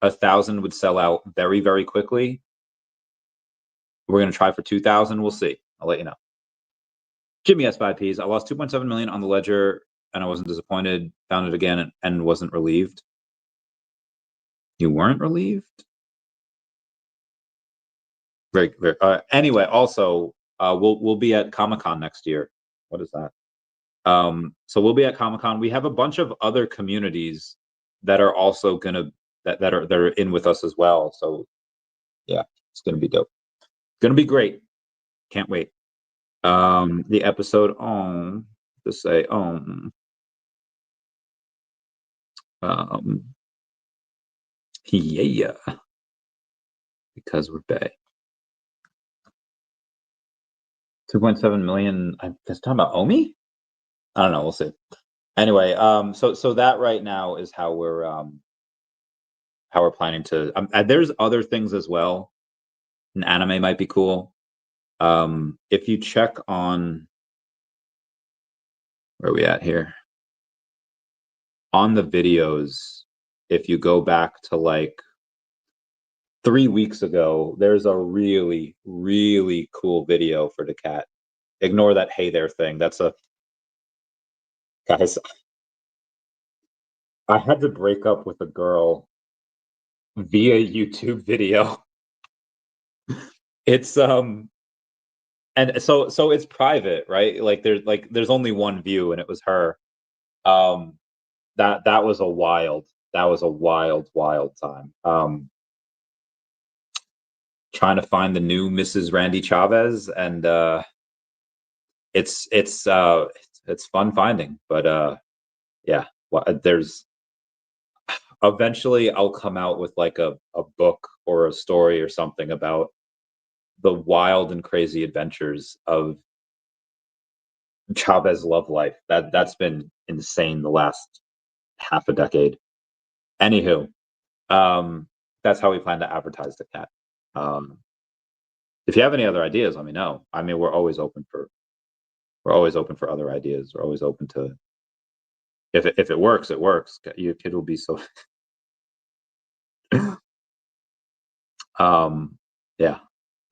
1,000 would sell out very, very quickly. We're gonna try for 2,000. We'll see. I'll let you know. Jimmy S5Ps. I lost 2.7 million on the ledger, and I wasn't disappointed. Found it again and wasn't relieved. You weren't relieved? Very, very. Anyway, also, we'll be at Comic-Con next year. What is that? So we'll be at Comic-Con. We have a bunch of other communities that are also gonna that are in with us as well. So yeah, it's gonna be dope. Gonna be great. Can't wait. The episode on to say yeah, because we're Bay. 2.7 million. That's talking about OMI? I don't know. We'll see. Anyway, so that right now is how we're planning to. There's other things as well. An anime might be cool. If you check on where are we at here on the videos, if you go back to like 3 weeks ago, there's a really, really cool video for daCat. Ignore that "hey there" thing. That's a guys. I had to break up with a girl via YouTube video. It's and so it's private, right? Like there's only one view, and it was her. That was a wild time. Trying to find the new Mrs. Randy Chavez, and it's fun finding, but yeah, there's Eventually I'll come out with like a book or a story or something about the wild and crazy adventures of Chavez love life. That's been insane the last half a decade. Anywho, that's how we plan to advertise daCat. If you have any other ideas, let me know. I mean, we're always open for other ideas. We're always open to, if it works, it works. Your kid will be so yeah,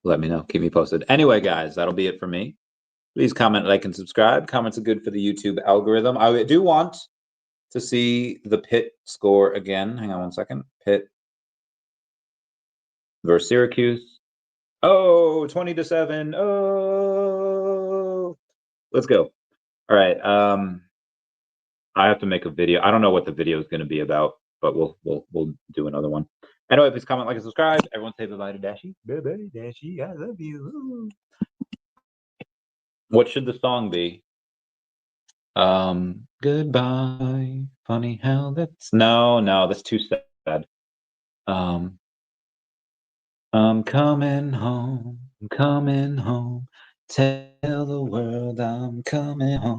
let me know. Keep me posted. Anyway, guys, that'll be it for me. Please comment, like, and subscribe. Comments are good for the YouTube algorithm. I do want to see the Pitt score again. Hang on one second. Pitt versus Syracuse. Oh, 20-7. Oh, let's go. All right. I have to make a video. I don't know what the video is going to be about, but we'll do another one. Anyway, please comment, like, and subscribe. Everyone say bye-bye to Dashi. Bye-bye, Dashi. I love you. What should the song be? Goodbye. Funny how that's no, that's too sad. I'm coming home. I'm coming home. Tell the world I'm coming home.